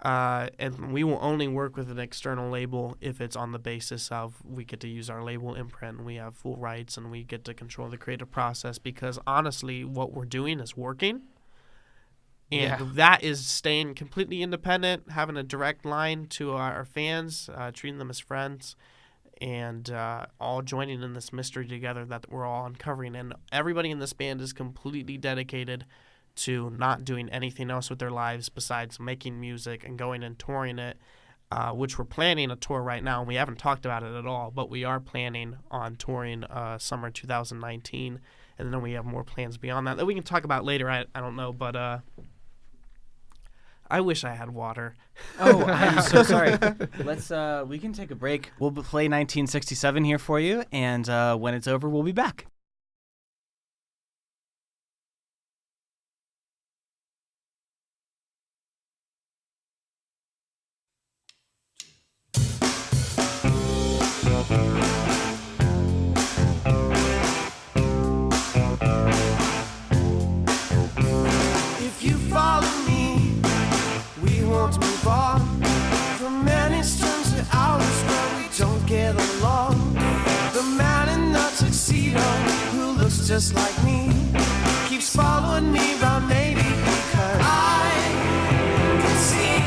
and we will only work with an external label if it's on the basis of we get to use our label imprint, and we have full rights, and we get to control the creative process. Because honestly, what we're doing is working, and that is staying completely independent, having a direct line to our fans, treating them as friends. And all joining in this mystery together that we're all uncovering. And everybody in this band is completely dedicated to not doing anything else with their lives besides making music and going and touring it, which we're planning a tour right now. And we haven't talked about it at all, but we are planning on touring summer 2019. And then we have more plans beyond that we can talk about later. I don't know, but I wish I had water. Oh, I'm so sorry. We can take a break. We'll play 1967 here for you, and when it's over, we'll be back. If you follow me, we won't move on from many storms to hours where we don't get along. The man in the tuxedo who looks just like me keeps following me around, maybe because I can see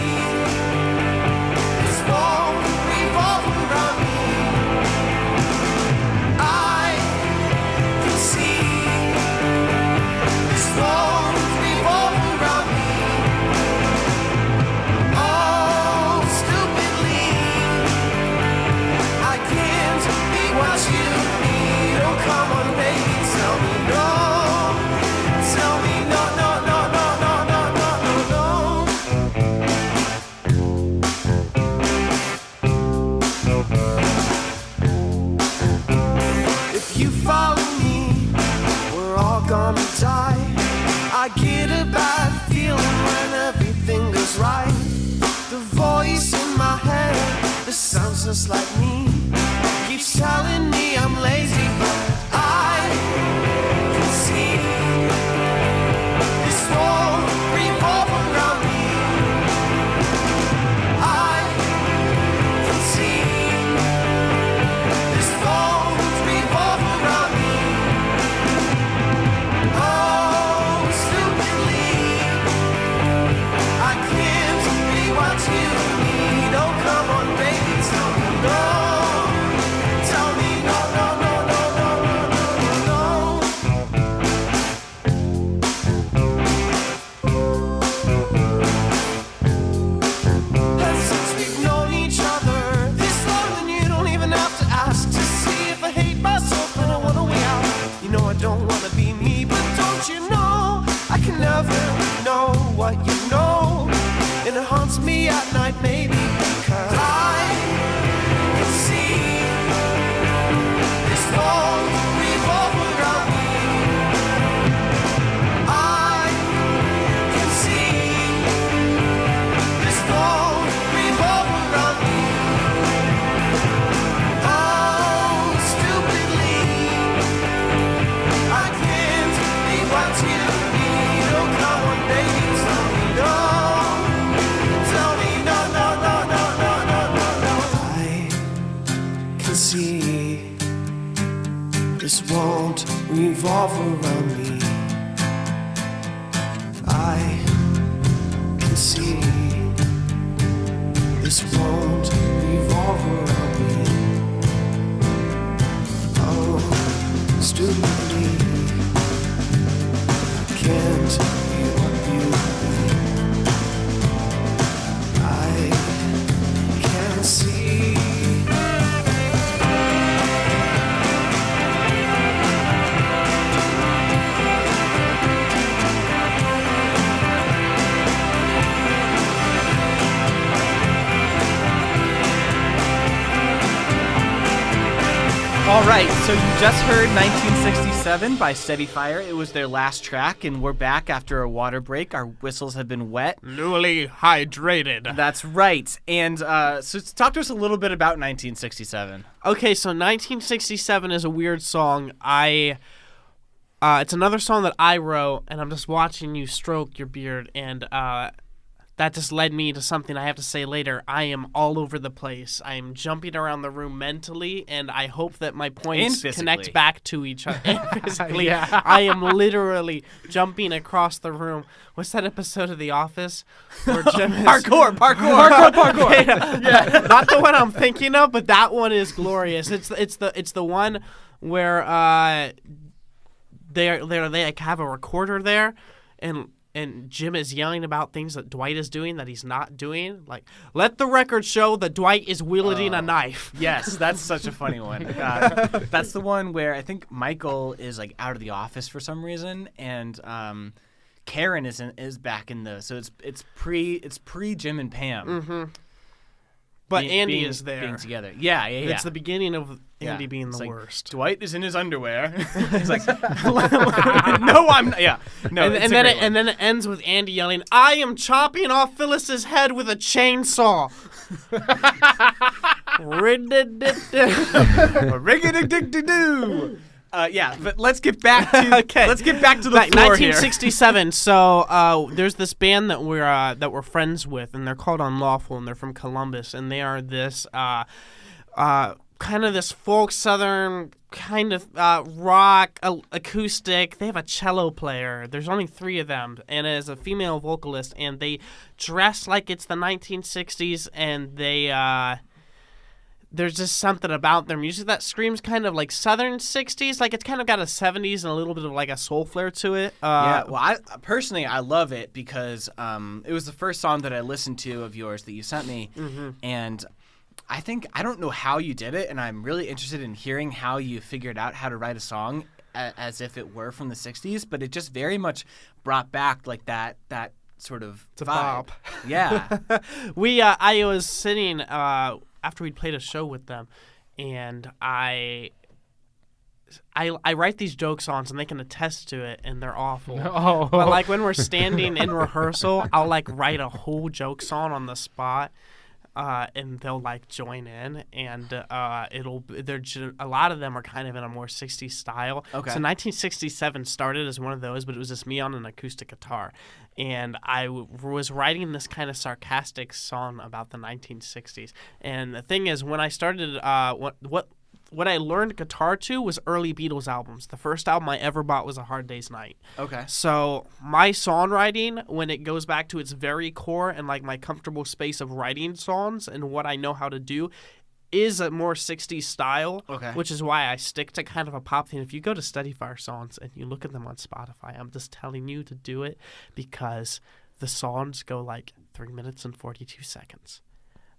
this world revolve around me. I can see this world revolve around me. Oh, stupidly, I can't be what you need. Oh, come on, baby, tell me no. Tell me no, no, no, no, no, no, no, no, no. If you follow me, we're all gonna die. I get a bad feeling when everything goes right. The voice in my head, it sounds just like me, keeps telling me I'm lazy, but I can see this world revolve around me. I can see this world revolve around me. Oh, stupidly, I can't be what you need. Oh, come on, baby, tell me no. Tell me no, no, no, no, no, no, no, no. And since we've known each other this long, then you don't even have to ask to see if I hate myself and I want to way out. You know I don't want to be me, but don't you know I can never know what you know, and it haunts me at night, maybe because I can see this world revolve around me. I revolve around me. I can see this won't revolve around me. Oh, stupidly, can't be what you be. I can see. All right, so you just heard 1967 by Steadyfire. It was their last track, and we're back after a water break. Our whistles have been wet. Newly hydrated. That's right. And so talk to us a little bit about 1967. Okay, so 1967 is a weird song. It's another song that I wrote, and I'm just watching you stroke your beard, and that just led me to something I have to say later. I am all over the place. I am jumping around the room mentally, and I hope that my points connect back to each other. And physically, Yeah. I am literally jumping across the room. What's that episode of The Office? Where Jim is- Parkour. yeah, not the one I'm thinking of, but that one is glorious. It's the one where they like have a recorder there, and Jim is yelling about things that Dwight is doing that he's not doing. Like, let the record show that Dwight is wielding a knife. Yes, that's such a funny one. That's the one where I think Michael is like out of the office for some reason, and Karen is back in the. So it's pre Jim and Pam. Mm-hmm. But Andy is there. Being together. Yeah. It's the beginning of Andy being It's the like, worst. Dwight is in his underwear. He's like, no, I'm not. Yeah. No, and then it ends with Andy yelling, "I am chopping off Phyllis's head with a chainsaw." Rig-a-dig-dig-dig-doo. Yeah, but let's get back to let's get back to the floor 1967. So there's this band that we're friends with, and they're called Unlawful, and they're from Columbus, and they are this kind of this folk southern kind of rock acoustic. They have a cello player. There's only 3 of them, and as a female vocalist, and they dress like it's the 1960s, and they there's just something about their music that screams kind of like southern 60s. Like, it's kind of got a 70s and a little bit of like a soul flair to it. Yeah, well, I personally love it because it was the first song that I listened to of yours that you sent me, and I don't know how you did it, and I'm really interested in hearing how you figured out how to write a song as if it were from the 60s, but it just very much brought back like that sort of vibe. Bop. Yeah. I was sitting after we'd played a show with them, and I write these joke songs, and they can attest to it, and they're awful. Oh. But like when we're standing in rehearsal, I'll like write a whole joke song on the spot, and they'll like join in, and a lot of them are kind of in a more 60s style. Okay. So 1967 started as one of those, but it was just me on an acoustic guitar, and I was writing this kind of sarcastic song about the 1960s. And the thing is, when I started, what I learned guitar to was early Beatles albums. The first album I ever bought was A Hard Day's Night. Okay. So my songwriting, when it goes back to its very core and like my comfortable space of writing songs and what I know how to do, is a more 60s style, Okay. which is why I stick to kind of a pop thing. If you go to Steadyfire songs and you look at them on Spotify, I'm just telling you to do it because the songs go like 3 minutes and 42 seconds,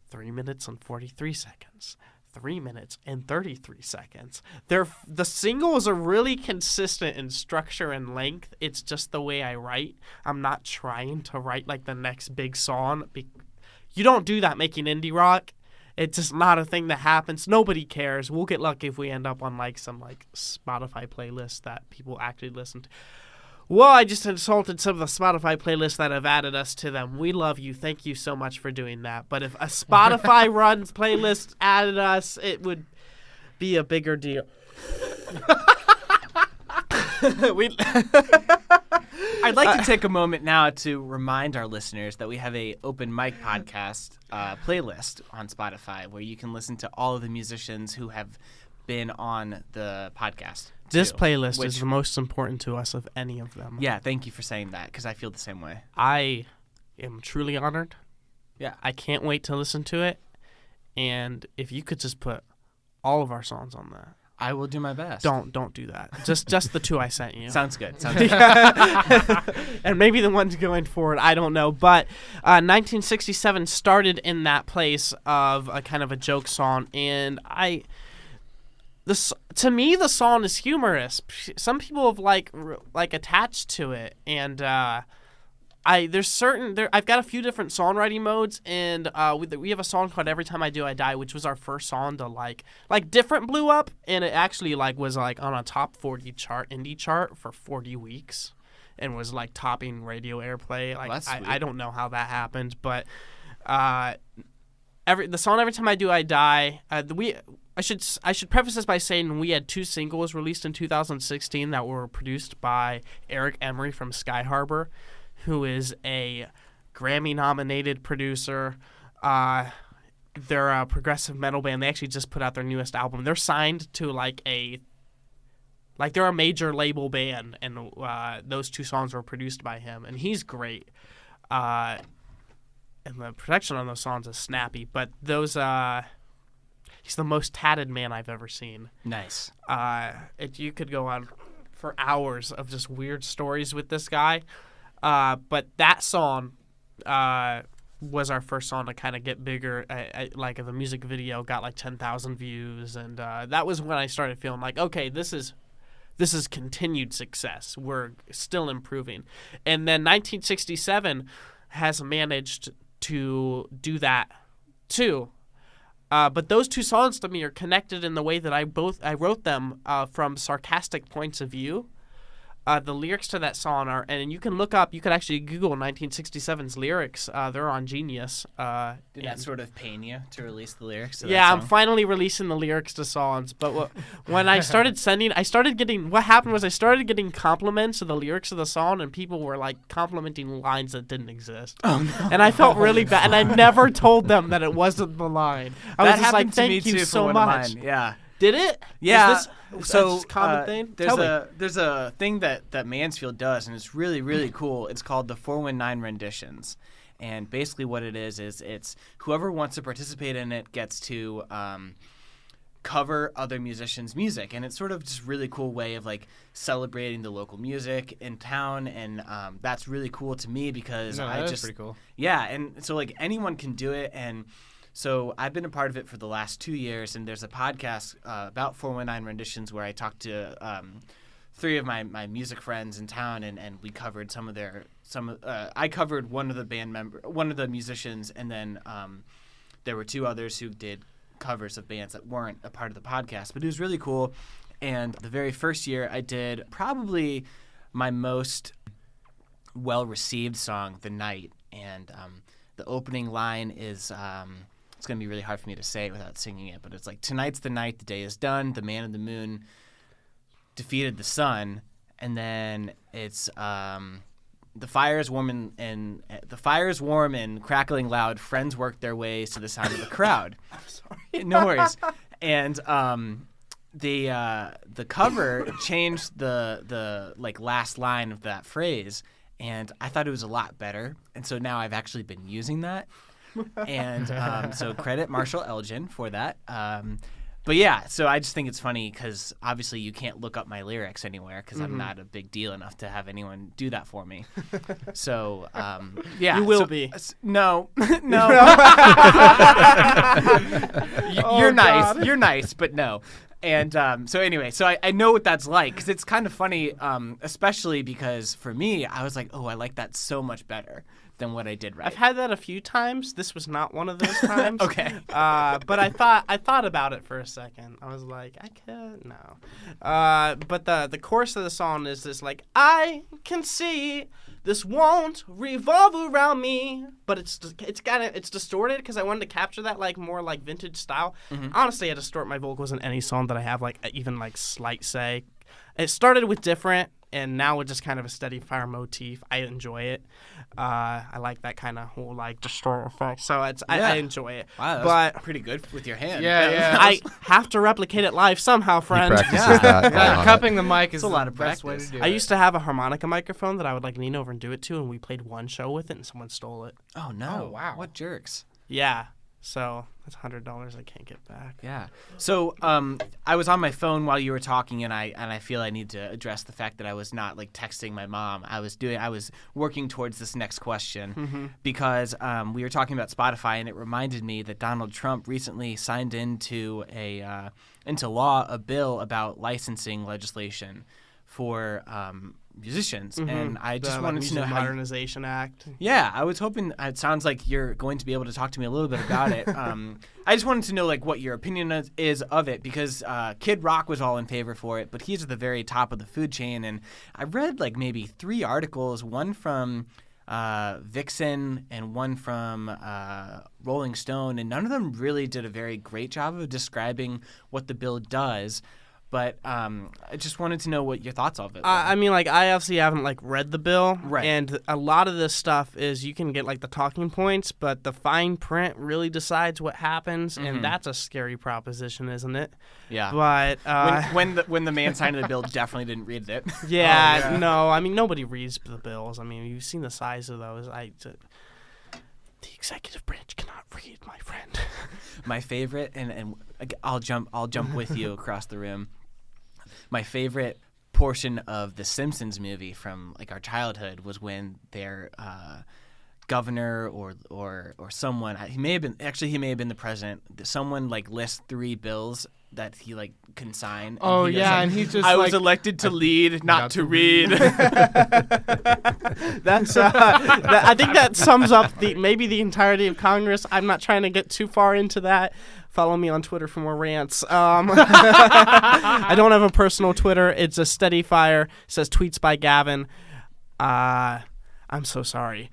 3 minutes and 43 seconds, 3 minutes and 33 seconds. The singles are really consistent in structure and length. It's just the way I write. I'm not trying to write like the next big song. You don't do that making indie rock. It's just not a thing that happens. Nobody cares. We'll get lucky if we end up on like some like Spotify playlist that people actually listen to. Well, I just insulted some of the Spotify playlists that have added us to them. We love you. Thank you so much for doing that. But if a Spotify runs playlist added us, it would be a bigger deal. I'd like to take a moment now to remind our listeners that we have a open mic podcast playlist on Spotify where you can listen to all of the musicians who have been on the podcast. This too, playlist which- is the most important to us of any of them. Yeah, thank you for saying that because I feel the same way. I am truly honored. Yeah. I can't wait to listen to it. And if you could just put all of our songs on that. I will do my best. Don't do that. Just the 2 I sent you. Sounds good. Sounds good. And maybe the ones going forward, I don't know. But 1967 started in that place of a kind of a joke song, and to me the song is humorous. Some people have like attached to it, and I've got a few different songwriting modes, and we have a song called "Every Time I Do I Die," which was our first song to like different blew up, and it actually was on a top 40 indie chart for 40 weeks, and was topping radio airplay. That's sweet. I don't know how that happened, but the song "Every Time I Do I Die," I should preface this by saying we had 2 singles released in 2016 that were produced by Eric Emery from Sky Harbor, who is a Grammy-nominated producer. They're a progressive metal band. They actually just put out their newest album. They're signed to they're a major label band, and those 2 songs were produced by him, and he's great. And the production on those songs is snappy, but those he's the most tatted man I've ever seen. Nice. You could go on for hours of just weird stories with this guy. But that song was our first song to kind of get bigger. The music video got 10,000 views, and that was when I started feeling okay, this is continued success. We're still improving. And then 1967 has managed to do that too. But those 2 songs to me are connected in the way that I wrote them from sarcastic points of view. The lyrics to that song are, and you can actually Google 1967's lyrics. They're on Genius. Did that sort of pain you to release the lyrics to Yeah, that I'm song? finally releasing the lyrics to songs. But when I started what happened was I started getting compliments of the lyrics of the song, and people were complimenting lines that didn't exist. Oh, no. And I felt really bad, and I never told them that it wasn't the line. I was That just happened to me thank you too so for one much. of mine. Yeah. Did it? Yeah. Is this a common thing? Tell me. There's a thing that Mansfield does, and it's really, really cool. It's called the 419 renditions. And basically what it is it's whoever wants to participate in it gets to cover other musicians' music. And it's sort of just a really cool way of celebrating the local music in town. And that's really cool to me because That's pretty cool. Yeah, and so anyone can do it. And so I've been a part of it for the last 2 years, and there's a podcast about 419 renditions where I talked to 3 of my music friends in town, and we covered I covered one of the musicians, and then there were 2 others who did covers of bands that weren't a part of the podcast. But it was really cool. And the very first year I did probably my most well-received song, "The Night," and the opening line is it's going to be really hard for me to say it without singing it, but it's "Tonight's the night, the day is done, the man in the moon defeated the sun," and then it's the fire is warm and crackling loud, friends work their ways to the sound of the crowd. I'm sorry. No worries. And the cover changed the last line of that phrase, and I thought it was a lot better, and so now I've actually been using that. And so credit Marshall Elgin for that. But yeah, so I just think it's funny because obviously you can't look up my lyrics anywhere because I'm not a big deal enough to have anyone do that for me. So yeah, You will be. No, no. Oh, You're nice. God. You're nice, but no. And so anyway, so I know what that's like because it's kind of funny, especially because for me, I was like, oh, I like that so much better than what I did right. I've had that a few times. This was not one of those times. Okay. But I thought about it for a second. I was like, I can't, no. But the chorus of the song is this I can see this won't revolve around me, but it's distorted because I wanted to capture that more vintage style. Honestly, I distort my vocals in any song that I have even slight say. It started with different, and now it's just kind of a Steadyfire motif. I enjoy it. I like that kind of whole like destroyer effect. So I enjoy it. Wow, but pretty good with your hand. Yeah. I have to replicate it live somehow, friend. He practices that. Yeah, on cupping the mic is a lot the of best way to practice. do it. I used to have a harmonica microphone that I would like lean over and do it to, and we played one show with it, and someone stole it. Oh no! Oh, wow. What jerks? Yeah, so that's $100 I can't get back. Yeah. So I was on my phone while you were talking, and I feel I need to address the fact that I was not like texting my mom. I was working towards this next question because we were talking about Spotify, and it reminded me that Donald Trump recently signed into law a bill about licensing legislation for musicians, and I just wanted to know how. Modernization Act. Yeah, I was hoping. It sounds like you're going to be able to talk to me a little bit about it. I just wanted to know like what your opinion is of it, because Kid Rock was all in favor for it, but he's at the very top of the food chain. And I read like maybe 3 articles, one from Vixen and one from Rolling Stone, and none of them really did a very great job of describing what the bill does. But I just wanted to know what your thoughts of it were. I mean, like, I obviously haven't, like, read the bill. Right. And a lot of this stuff is you can get, like, the talking points, but the fine print really decides what happens, and that's a scary proposition, isn't it? Yeah. But when the man signing the bill definitely didn't read it. yeah, no, I mean, nobody reads the bills. I mean, you've seen the size of those. The executive branch cannot read, my friend. My favorite, and I'll jump with you across the room. My favorite portion of the Simpsons movie from like our childhood was when their governor or someone, he may have been the president. Someone like lists 3 bills that he like can sign. Oh and he goes, yeah, like, and he's just I like, was elected to lead, not to read. That's I think that sums up maybe the entirety of Congress. I'm not trying to get too far into that. Follow me on Twitter for more rants. I don't have a personal Twitter. It's a Steadyfire. It says tweets by Gavin. I'm so sorry.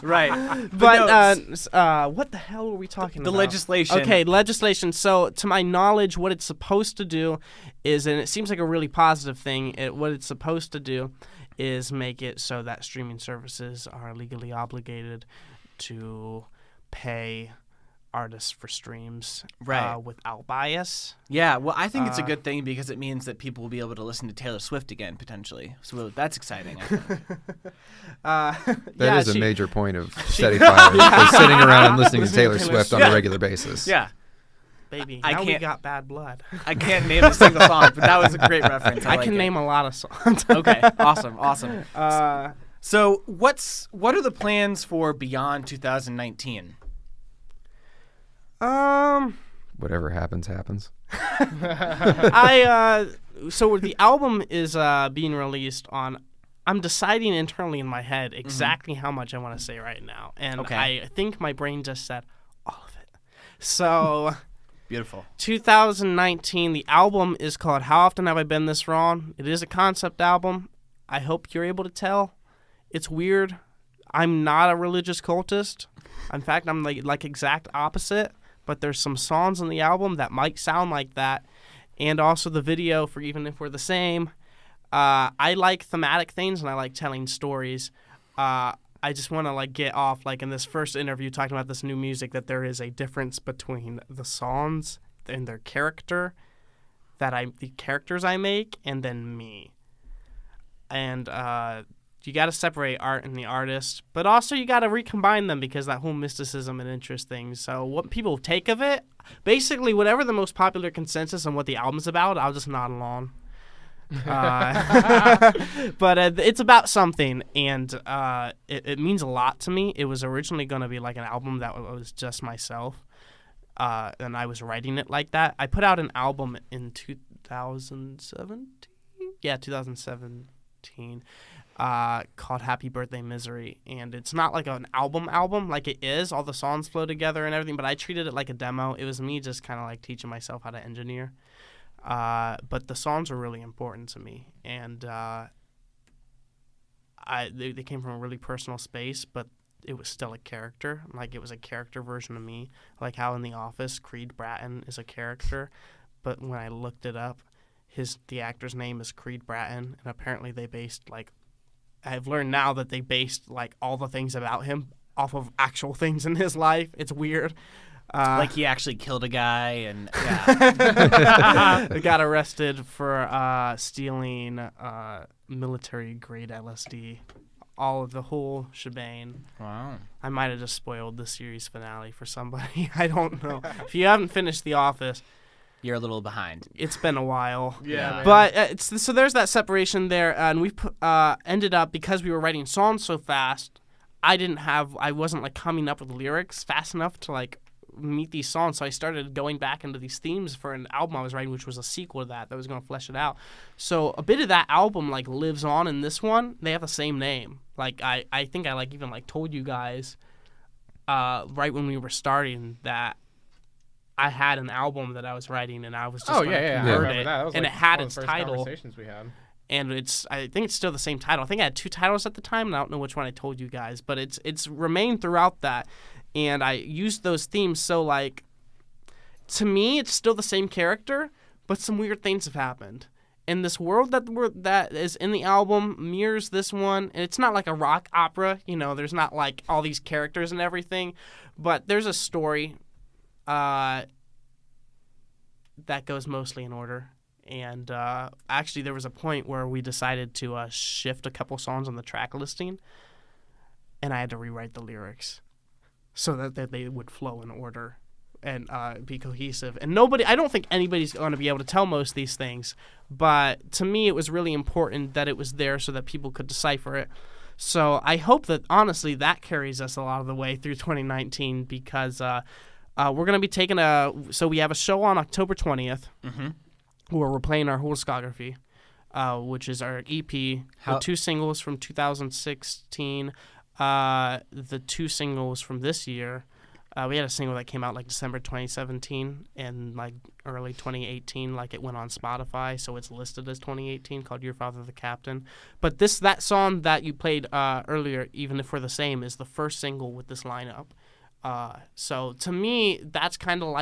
Right. But what the hell were we talking about? The legislation. Okay, legislation. So to my knowledge, what it's supposed to do is, and it seems like a really positive thing, what it's supposed to do is make it so that streaming services are legally obligated to pay artists for streams without bias. Yeah, well, I think it's a good thing because it means that people will be able to listen to Taylor Swift again, potentially. So that's exciting, I think. That is a major point of Steadyfire, is sitting around and listening to Taylor Swift on a regular basis. Yeah. Baby, I now we can't- got bad blood. I can't name a single song, but that was a great reference. I like can it. name a lot of songs. Okay, awesome. So what are the plans for beyond 2019? Whatever happens, happens. So the album is being released on. I'm deciding internally in my head exactly how much I want to say right now, and Okay. I think my brain just said all of it. So, Beautiful. 2019, the album is called "How Often Have I Been This Wrong?" It is a concept album. I hope you're able to tell. It's weird. I'm not a religious cultist. In fact, I'm like exact opposite. But there's some songs on the album that might sound like that, and also the video for Even If We're the Same. I like thematic things and I like telling stories. I just want to like get off like in this first interview talking about this new music that there is a difference between the songs and their character the characters I make and then me. And you got to separate art and the artist, but also you got to recombine them because that whole mysticism and interest thing. So what people take of it, basically whatever the most popular consensus on what the album's about, I'll just nod along. But it's about something, and it means a lot to me. It was originally going to be like an album that was just myself, and I was writing it like that. I put out an album in 2017. Yeah, 2017. Called Happy Birthday Misery, and it's not like an album like it is, all the songs flow together and everything, but I treated it like a demo. It was me just kind of like teaching myself how to engineer, but the songs were really important to me, and they came from a really personal space, but it was still a character, like it was a character version of me, like how in The Office Creed Bratton is a character, but when I looked it up, the actor's name is Creed Bratton, and apparently they based I've learned now that they based all the things about him off of actual things in his life. It's weird. Like he actually killed a guy, and yeah. They got arrested for stealing military-grade LSD. All of the whole shebang. Wow. I might have just spoiled the series finale for somebody. I don't know. If you haven't finished The Office, You're a little behind. it's been a while. Yeah, man. But so there's that separation there, and we ended up, because we were writing songs so fast, I wasn't coming up with lyrics fast enough to meet these songs, so I started going back into these themes for an album I was writing, which was a sequel to that was going to flesh it out. So a bit of that album lives on in this one. They have the same name. I think I even told you guys right when we were starting that I had an album that I was writing, and I was just I remember it, that. That was and like it had one of its the first title. Conversations we had. And I think it's still the same title. I think I had 2 titles at the time, and I don't know which one I told you guys, but it's remained throughout that. And I used those themes, so to me, it's still the same character, but some weird things have happened. And this world that is in the album mirrors this one, and it's not like a rock opera, there's not all these characters and everything, but there's a story that goes mostly in order. And actually, there was a point where we decided to shift a couple songs on the track listing, and I had to rewrite the lyrics so that they would flow in order and be cohesive. And I don't think anybody's going to be able to tell most of these things, but to me, it was really important that it was there so that people could decipher it. So I hope that, honestly, that carries us a lot of the way through 2019, because we're going to be taking so we have a show on October 20th. Mm-hmm. Where we're playing our whole discography, which is our EP, the 2 singles from 2016, the 2 singles from this year. We had a single that came out December 2017 and early 2018, it went on Spotify, so it's listed as 2018, called Your Father the Captain. But that song that you played earlier, Even If We're the Same, is the first single with this lineup. So to me, that's kind of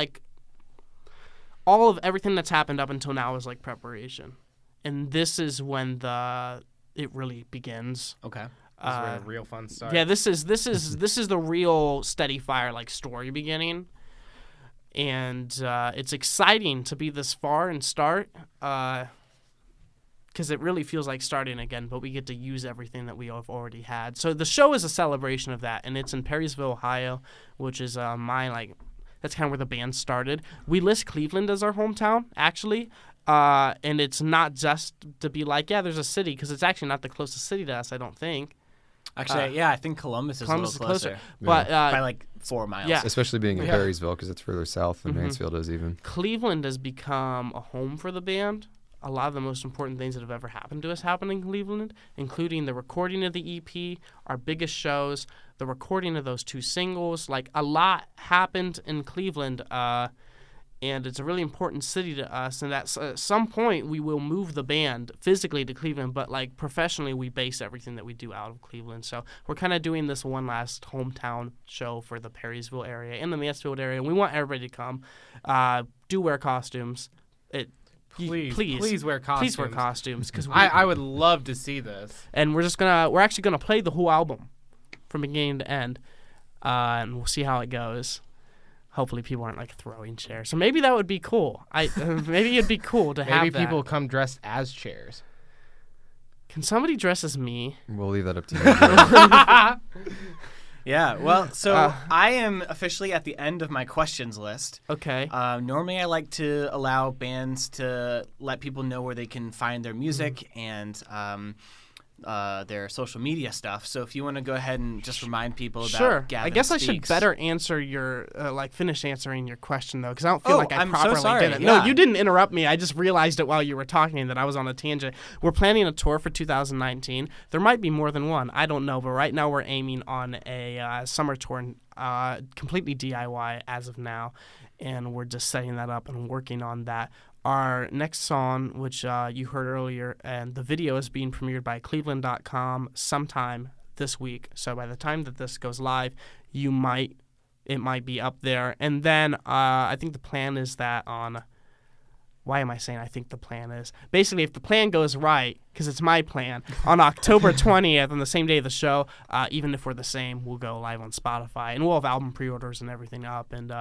all of everything that's happened up until now is preparation, and this is when it really begins. Okay. This is where the real fun starts. Yeah, this is the real Steadyfire story beginning, and it's exciting to be this far and start, because it really feels like starting again. But we get to use everything that we have already had. So the show is a celebration of that, and it's in Perrysville, Ohio, which is that's kind of where the band started. We list Cleveland as our hometown, actually, and it's not just to be there's a city, because it's actually not the closest city to us, I don't think. Actually, I think Columbus is a little closer. But By 4 miles. Yeah. Especially being in Perrysville, because it's further south than Mm-hmm. Mansfield is even. Cleveland has become a home for the band. A lot of the most important things that have ever happened to us happened in Cleveland, including the recording of the EP, our biggest shows, the recording of those 2 singles. A lot happened in Cleveland, and it's a really important city to us. And at some point, we will move the band physically to Cleveland, but professionally, we base everything that we do out of Cleveland. So we're kind of doing this one last hometown show for the Perrysville area and the Mansfield area, and we want everybody to come. Do wear costumes. Please wear costumes. Please wear costumes, because I would love to see this. and we're actually gonna play the whole album from beginning to end, and we'll see how it goes. Hopefully, people aren't throwing chairs, so maybe that would be cool. Maybe it'd be cool to have Maybe that. people come dressed as chairs. Can somebody dress as me? We'll leave that up to you. Yeah, well, so I am officially at the end of my questions list. Okay. Normally, I like to allow bands to let people know where they can find their music and their social media stuff. So if you want to go ahead and just remind people about Sure. Gavin I guess I Speaks. should better answer your finish answering your question, though, because I don't feel like I I'm so properly sorry. did it. Yeah. No, you didn't interrupt me. I just realized it while you were talking that I was on a tangent. We're planning a tour for 2019. There might be more than one. I don't know, but right now we're aiming on a summer tour, completely DIY as of now, and we're just setting that up and working on that. Our next song, which you heard earlier, and the video is being premiered by Cleveland.com sometime this week. So by the time that this goes live, it might be up there. And then I think the plan is that on why am I saying I think the plan is? Basically, if the plan goes right, because it's my plan, on October 20th, on the same day of the show, even if we're the same, we'll go live on Spotify. And we'll have album pre-orders and everything up. And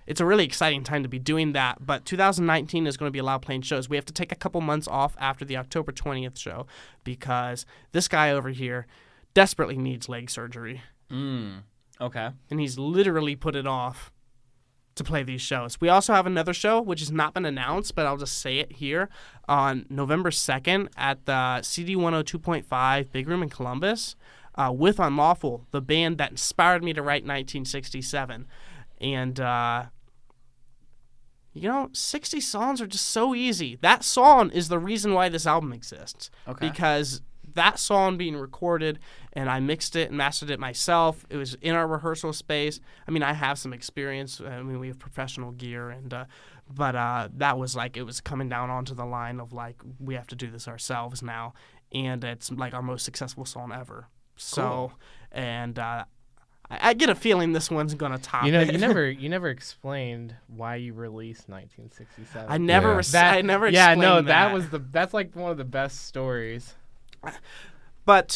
it's a really exciting time to be doing that. But 2019 is going to be a lot of playing shows. We have to take a couple months off after the October 20th show because this guy over here desperately needs leg surgery. Okay. And he's literally put it off to play these shows. We also have another show, which has not been announced, but I'll just say it here, on November 2nd at the CD 102.5 Big Room in Columbus with Unlawful, the band that inspired me to write 1967. And, 60 songs are just so easy. That song is the reason why this album exists. Okay. Because that song being recorded, and I mixed it and mastered it myself. It was in our rehearsal space. I mean, I have some experience. We have professional gear, but that was like, it was coming down onto the line of like, we have to do this ourselves now, and it's like our most successful song ever. So, Cool. and I get a feeling this one's gonna top You know, it. you never explained why you released 1967. I never, Yeah. I never. Yeah, explained no, that. that's like one of the best stories. But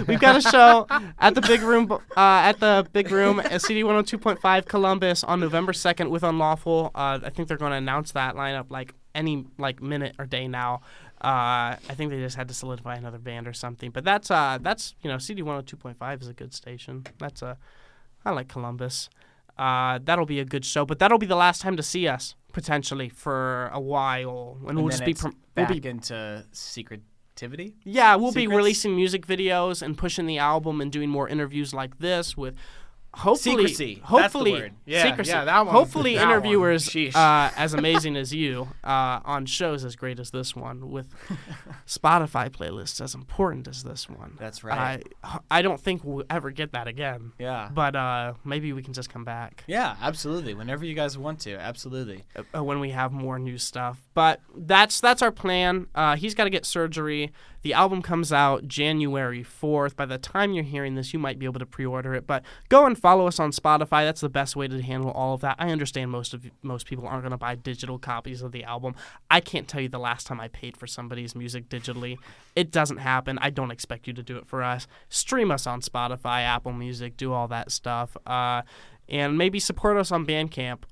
we've got a show at the Big Room, at CD 102.5 Columbus on November 2nd with Unlawful. I think they're going to announce that lineup like any minute or day now. I think they just had to solidify another band or something. But that's CD 102.5 is a good station. I like Columbus. That'll be a good show, but that'll be the last time to see us potentially for a while, and we'll then just be it's we'll back be into secretivity. Yeah, we'll be Secrets? releasing music videos and pushing the album and doing more interviews like this with hopefully Secrecy. That's the word. Yeah, secrecy. yeah, that one. Hopefully That one. interviewers Sheesh. as amazing as you on shows as great as this one with Spotify playlists as important as this one. That's right. I don't think we'll ever get that again. Yeah. But maybe we can just come back Yeah, absolutely. Whenever you guys want to, absolutely. when we have more new stuff. But that's our plan. He's got to get surgery. The album comes out January 4th. By the time you're hearing this, you might be able to pre-order it. But go and follow us on Spotify. That's the best way to handle all of that. I understand most people aren't going to buy digital copies of the album. I can't tell you the last time I paid for somebody's music digitally. It doesn't happen. I don't expect you to do it for us. Stream us on Spotify, Apple Music, do all that stuff. And maybe support us on Bandcamp.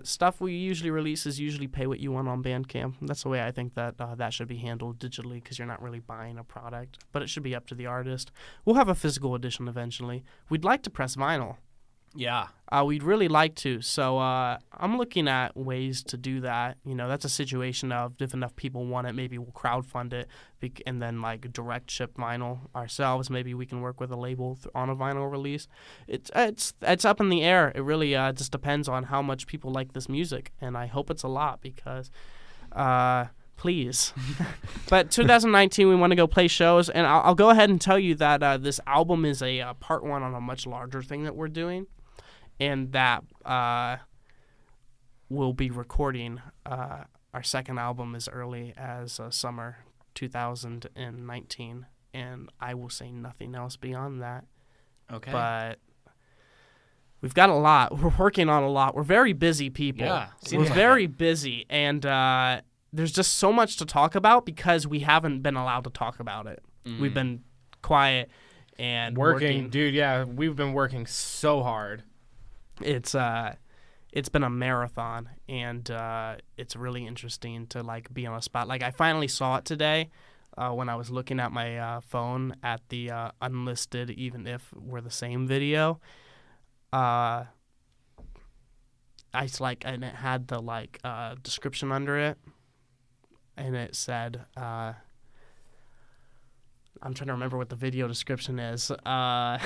Stuff we usually release is usually pay what you want on Bandcamp. That's the way I think that that should be handled digitally because you're not really buying a product. But it should be up to the artist. We'll have a physical edition eventually. We'd like to press vinyl. Yeah. We'd really like to. So I'm looking at ways to do that. That's a situation of if enough people want it, maybe we'll crowdfund it and then like direct ship vinyl ourselves. Maybe we can work with a label on a vinyl release. It's up in the air. It really just depends on how much people like this music, and I hope it's a lot because. Please. But 2019, we want to go play shows, and I'll go ahead and tell you that this album is a part one on a much larger thing that we're doing. And that we'll be recording our second album as early as summer 2019. And I will say nothing else beyond that. Okay. But we've got a lot. We're working on a lot. We're very busy people. Yeah, We're seems like very busy. And there's just so much to talk about because we haven't been allowed to talk about it. We've been quiet and working. Dude, yeah, we've been working so hard. It's been a marathon, and it's really interesting to like be on a spot. Like I finally saw it today when I was looking at my phone at the unlisted, even if we're the same video. And it had the description under it, and it said. I'm trying to remember what the video description is. How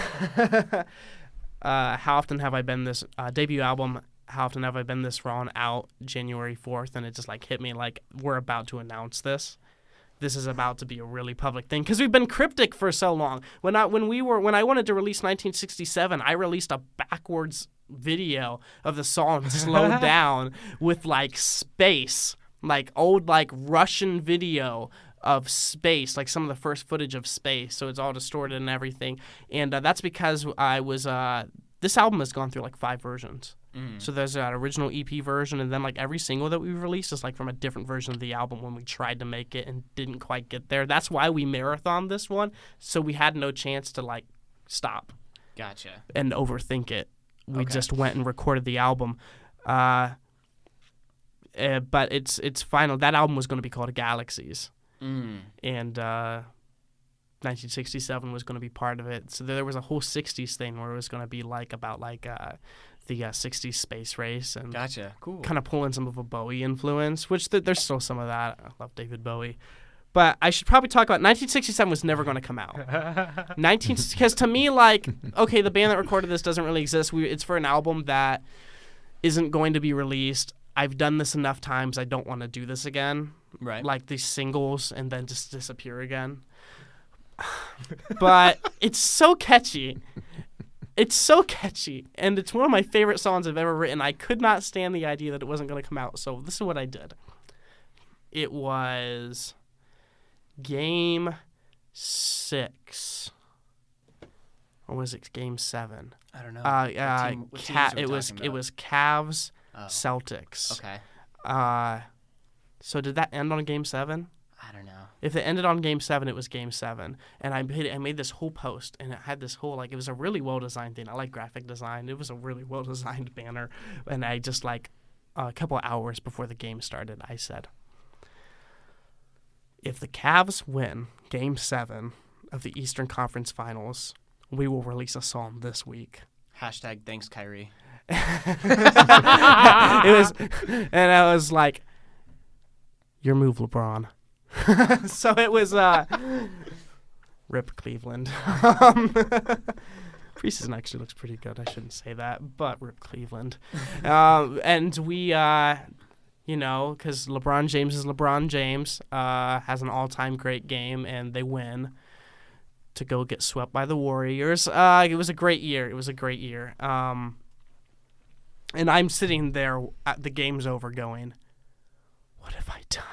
often have I been this debut album? How often have I been this wrong? Out January 4th, and it just hit me like we're about to announce this. This is about to be a really public thing because we've been cryptic for so long. When I wanted to release 1967, I released a backwards video of the song slowed down with space, old Russian video of space, some of the first footage of space, so it's all distorted and everything. And that's because I was this album has gone through like 5 versions. Mm. So there's that original EP version, and then like every single that we've released is like from a different version of the album when we tried to make it and didn't quite get there. That's why we marathoned this one, so we had no chance to like stop Gotcha. and overthink it. We Okay. just went and recorded the album. But it's final. That album was going to be called Galaxies, Mm. and 1967 was going to be part of it. So there was a whole 60s thing where it was going to be like about like the 60s space race and Gotcha. Cool. kind of pulling some of a Bowie influence, which there's still some of that. I love David Bowie. But I should probably talk about 1967 was never going to come out. Because to me, like, okay, the band that recorded this doesn't really exist. It's for an album that isn't going to be released. I've done this enough times. I don't want to do this again. Right. Like these singles and then just disappear again. But it's so catchy. It's so catchy. And it's one of my favorite songs I've ever written. I could not stand the idea that it wasn't going to come out. So this is what I did. It was Game 6. Or was it Game 7? I don't know. What teams are we it talking was Cavs, Oh. Celtics. Okay. So did that end on Game 7? I don't know. If it ended on Game 7, it was Game 7. And I made this whole post, and it had this whole, like, it was a really well-designed thing. I like graphic design. It was a really well-designed banner. And I just, like, a couple of hours before the game started, I said, if the Cavs win Game 7 of the Eastern Conference Finals, we will release a song this week. Hashtag thanks, Kyrie. And I was like, your move, LeBron. So it was rip Cleveland. Preseason actually looks pretty good. I shouldn't say that, but rip Cleveland. And we, because LeBron James is LeBron James, has an all-time great game, and they win to go get swept by the Warriors. It was a great year. And I'm sitting there at the game's over going, what have I done?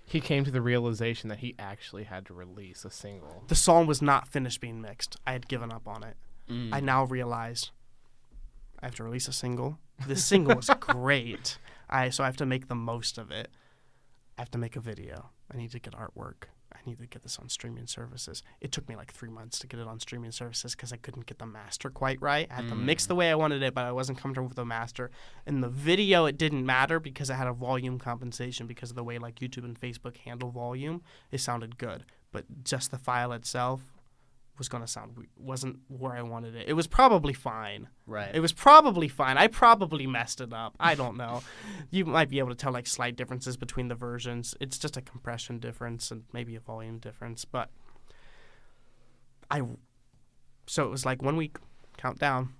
He came to the realization that he actually had to release a single. The song was not finished being mixed. I had given up on it. Mm. I now realize I have to release a single. This single is great. So I have to make the most of it. I have to make a video. I need to get artwork. I need to get this on streaming services. It took me like 3 months to get it on streaming services because I couldn't get the master quite right. I had to mix the way I wanted it, but I wasn't comfortable with the master. In the video, it didn't matter because it had a volume compensation because of the way like YouTube and Facebook handle volume. It sounded good, but just the file itself wasn't where I wanted it. It was probably fine. Right. It was probably fine. I probably messed it up. I don't know. You might be able to tell like slight differences between the versions. It's just a compression difference and maybe a volume difference. But so it was like 1 week countdown.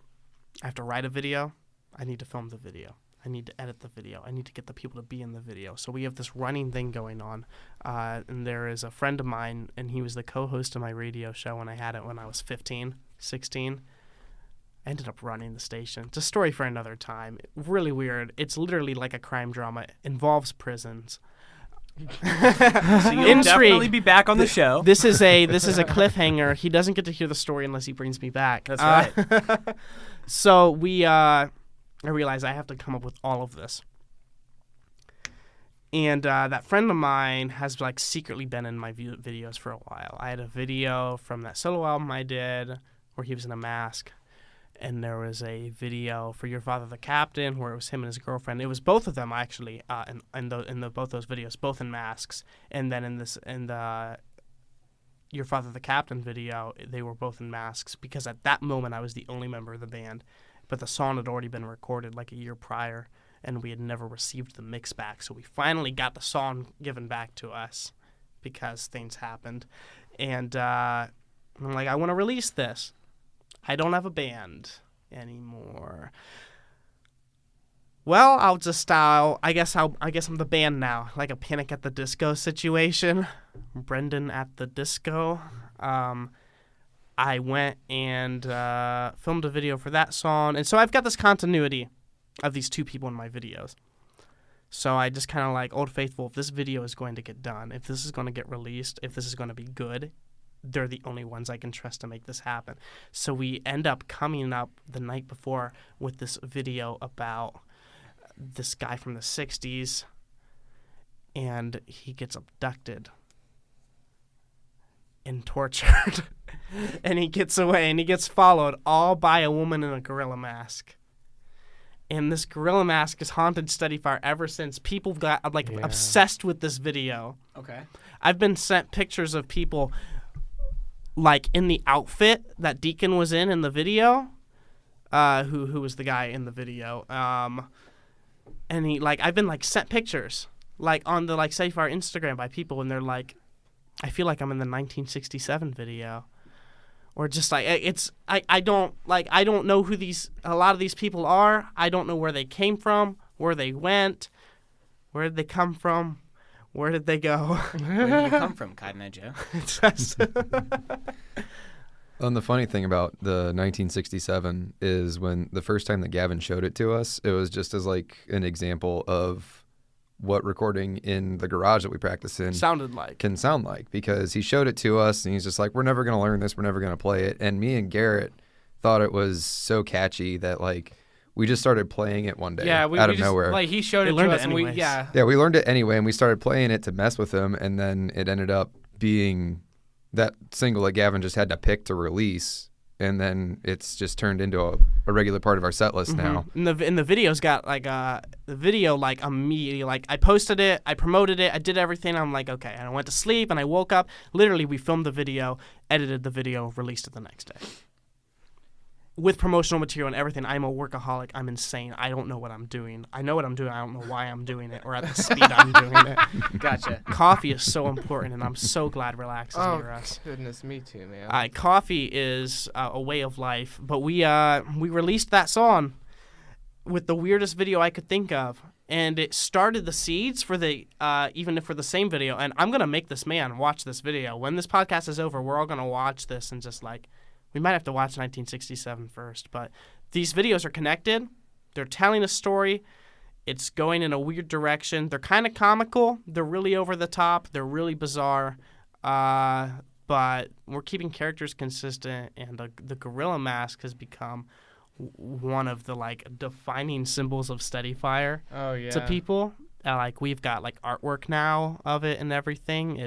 I have to write a video. I need to film the video. I need to edit the video. I need to get the people to be in the video. So we have this running thing going on. And there is a friend of mine, and he was the co-host of my radio show when I had it when I was 15, 16. I ended up running the station. It's a story for another time. Really weird. It's literally like a crime drama. It involves prisons. So you'll definitely be back on the show. This is a cliffhanger. He doesn't get to hear the story unless he brings me back. That's right. So I realized I have to come up with all of this. And that friend of mine has like secretly been in my videos for a while. I had a video from that solo album I did where he was in a mask. And there was a video for Your Father the Captain where it was him and his girlfriend. It was both of them actually in both those videos, both in masks. And then in the Your Father the Captain video, they were both in masks because at that moment I was the only member of the band. But the song had already been recorded like a year prior, and we had never received the mix back. So we finally got the song given back to us because things happened. And I'm like, I want to release this. I don't have a band anymore. Well, I guess I'm the band now, like a Panic at the Disco situation. Brendan at the Disco. I went and filmed a video for that song. And so I've got this continuity of these two people in my videos. So I just kind of like, Old Faithful, if this video is going to get done, if this is going to get released, if this is going to be good, they're the only ones I can trust to make this happen. So we end up coming up the night before with this video about this guy from the 60s, and he gets abducted and tortured. And he gets away, and he gets followed all by a woman in a gorilla mask. And this gorilla mask has haunted Steadyfire ever since. People got obsessed with this video. Okay. I've been sent pictures of people like in the outfit that Deacon was in the video. Who was the guy in the video? And he I've been sent pictures on the Steadyfire Instagram by people, and they're like, I feel like I'm in the 1967 video. Or just I don't know who a lot of these people are. I don't know where they came from, where they went, where did they come from, where did they go? Where did you come from, Cotton Eye Joe? And the funny thing about the 1967 is when the first time that Gavin showed it to us, it was just as an example of what recording in the garage that we practice in can sound like, because he showed it to us and he's just like, we're never going to learn this, we're never going to play it. And me and Garret thought it was so catchy that we just started playing it one day out of nowhere. He showed it to us and we learned it anyway, and we started playing it to mess with him, and then it ended up being that single that Gavin just had to pick to release. And then it's just turned into a regular part of our set list now. And the video's got the video immediately, I posted it, I promoted it, I did everything. I'm like, okay, and I went to sleep and I woke up. Literally, we filmed the video, edited the video, released it the next day. With promotional material and everything. I'm a workaholic. I'm insane. I don't know what I'm doing. I know what I'm doing. I don't know why I'm doing it or at the speed I'm doing it. Gotcha. Coffee is so important, and I'm so glad relaxes near us. Goodness, me too, man. Coffee is a way of life. But we released that song with the weirdest video I could think of, and it started the seeds for the for the same video. And I'm gonna make this man watch this video when this podcast is over. We're all gonna watch this and just we might have to watch 1967 first, but these videos are connected. They're telling a story. It's going in a weird direction. They're kind of comical. They're really over the top. They're really bizarre. But we're keeping characters consistent, and the gorilla mask has become one of the defining symbols of Steadyfire to people. We've got artwork now of it and everything.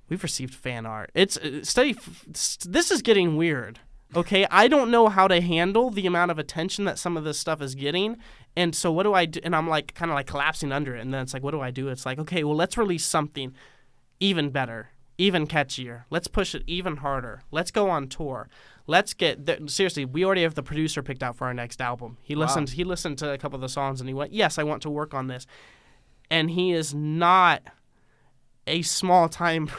We've received fan art. This is getting weird. Okay, I don't know how to handle the amount of attention that some of this stuff is getting, and so what do I do? And I'm kind of collapsing under it. And then it's what do I do? It's okay, well, let's release something even better, even catchier. Let's push it even harder. Let's go on tour. Let's seriously. We already have the producer picked out for our next album. He listened. He listened to a couple of the songs and he went, "Yes, I want to work on this." And he is not a small time.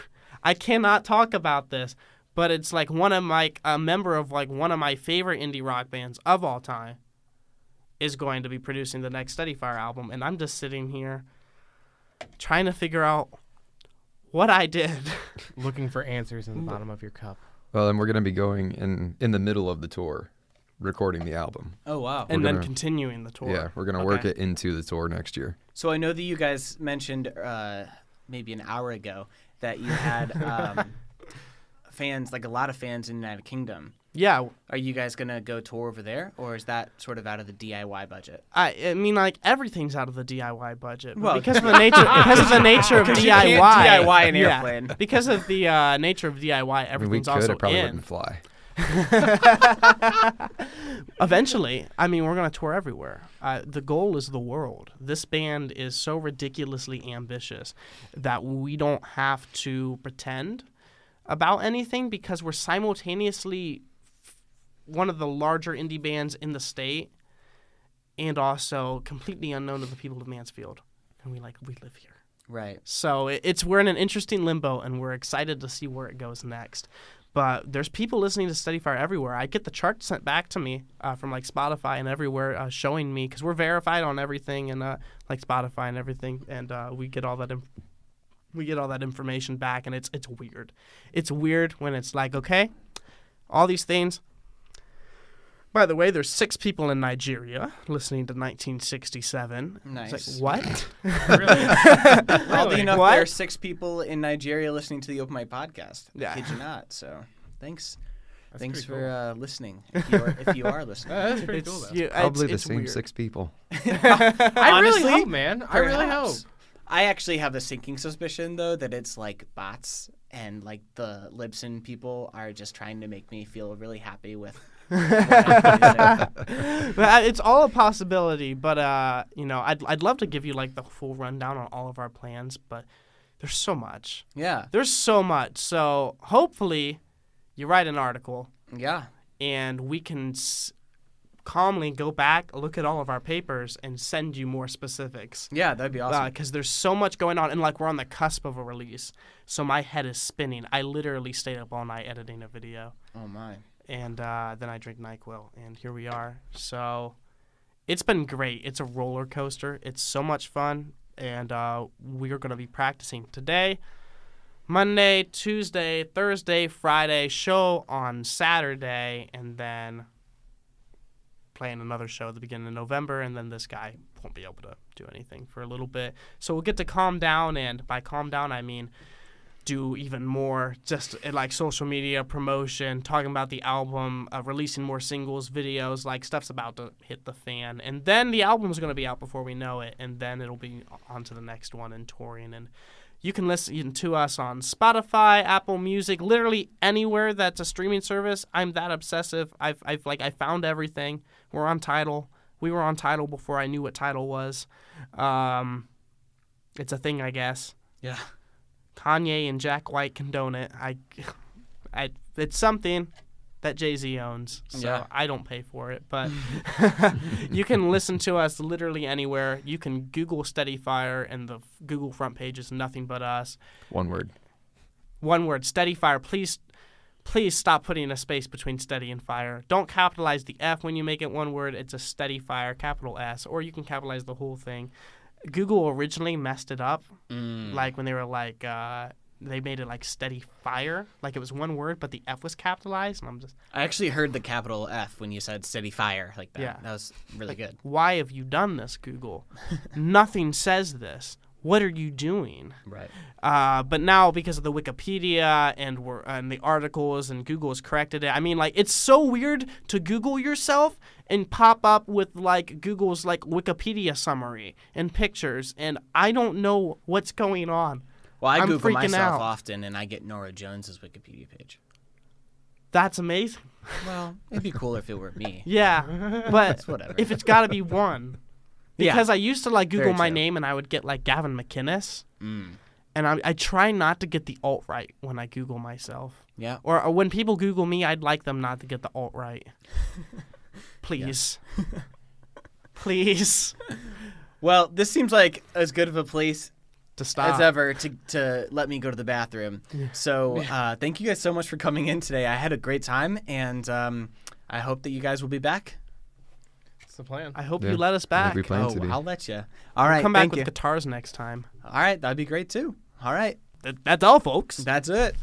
I cannot talk about this, but it's one of a member of one of my favorite indie rock bands of all time is going to be producing the next Steadyfire album, and I'm just sitting here trying to figure out what I did. Looking for answers in the bottom of your cup. Well, then we're going to be going in the middle of the tour, recording the album. Oh, wow. And then continuing the tour. Yeah, we're going to work it into the tour next year. So I know that you guys mentioned maybe an hour ago that you had fans, a lot of fans in the United Kingdom. Yeah. Are you guys going to go tour over there, or is that sort of out of the DIY budget? I mean, everything's out of the DIY budget. Well, because of the nature of DIY. You can't DIY an airplane. Yeah, because of the nature of DIY, everything's also I probably in. wouldn't fly. Eventually, we're going to tour everywhere. The goal is the world. This band is so ridiculously ambitious that we don't have to pretend about anything because we're simultaneously one of the larger indie bands in the state and also completely unknown to the people of Mansfield. And we live here. Right. So we're in an interesting limbo, and we're excited to see where it goes next. But there's people listening to Steadyfire everywhere. I get the charts sent back to me from Spotify and everywhere showing me, because we're verified on everything and Spotify and everything, and we get all that information back, and it's weird. It's weird when it's okay, all these things, By the way, there's 6 people in Nigeria listening to 1967. Nice. It's like, what? Oddly enough, What? there are 6 people in Nigeria listening to the Open Mic podcast. Yeah. Kid you not. So thanks. That's Thanks pretty for listening. If you are listening. That's pretty cool, though. Probably the it's same weird. 6 people. I really Honestly, hope, man. I really hope. Perhaps. I actually have a sinking suspicion, though, that it's like bots and like the Libsyn people are just trying to make me feel really happy with. It's all a possibility, but I'd love to give you like the full rundown on all of our plans, but there's so much. Yeah. There's so much. So hopefully, you write an article Yeah. and we can calmly go back, look at all of our papers, and send you more specifics. Yeah, that'd be awesome. Because there's so much going on, and like we're on the cusp of a release, so my head is spinning. I literally stayed up all night editing a video. Oh my. And then I drink NyQuil, and here we are. So it's been great. It's a roller coaster. It's so much fun, and we are going to be practicing today, Monday, Tuesday, Thursday, Friday, show on Saturday, and then playing another show at the beginning of November, and then this guy won't be able to do anything for a little bit. So we'll get to calm down, and by calm down, I mean do even more, just like social media promotion, talking about the album, releasing more singles, videos, like stuff's about to hit the fan. And then the album's going to be out before we know it, and then it'll be on to the next one and touring. And you can listen to us on Spotify, Apple Music, literally anywhere that's a streaming service. I'm that obsessive. I found everything. We're on Tidal. We were on Tidal before I knew what Tidal was. It's a thing, I guess. Yeah. Kanye and Jack White condone it. It's something that Jay-Z owns, so Yeah. I don't pay for it. But you can listen to us literally anywhere. You can Google Steadyfire, and the Google front page is nothing but us. One word. One word, Steadyfire. Please stop putting a space between steady and fire. Don't capitalize the F when you make it one word. It's a Steadyfire, capital S, or you can capitalize the whole thing. Google originally messed it up, like when they were like, they made it like Steady Fire, like it was one word, but the F was capitalized, and I'm just... I actually heard the capital F when you said steady fire like that. Yeah. That was really good. Why have you done this, Google? Nothing says this. What are you doing? Right. But now, because of the Wikipedia and the articles, and Google has corrected it. I mean, like, it's so weird to Google yourself and pop up with like Google's like Wikipedia summary and pictures, and I don't know what's going on. Well, I I'm Google freaking myself out. often, and I get Nora Jones's Wikipedia page. That's amazing. Well, it'd be cooler if it were me. Yeah, but whatever. if it's got to be one. Yeah. Because I used to like Google Very my true. name, and I would get like Gavin McInnes, Mm. and I try not to get the alt-right when I Google myself. Yeah. Or when people Google me, I'd like them not to get the alt-right. Please. Please. Well, this seems like as good of a place To stop. as ever to let me go to the bathroom. So thank you guys so much for coming in today. I had a great time, and I hope that you guys will be back. That's the plan. I hope Yeah. you let us back. We plan to be. I'll let you. All right. Come back thank with you. guitars next time. All right. That'd be great, too. All right. That's all, folks. That's it.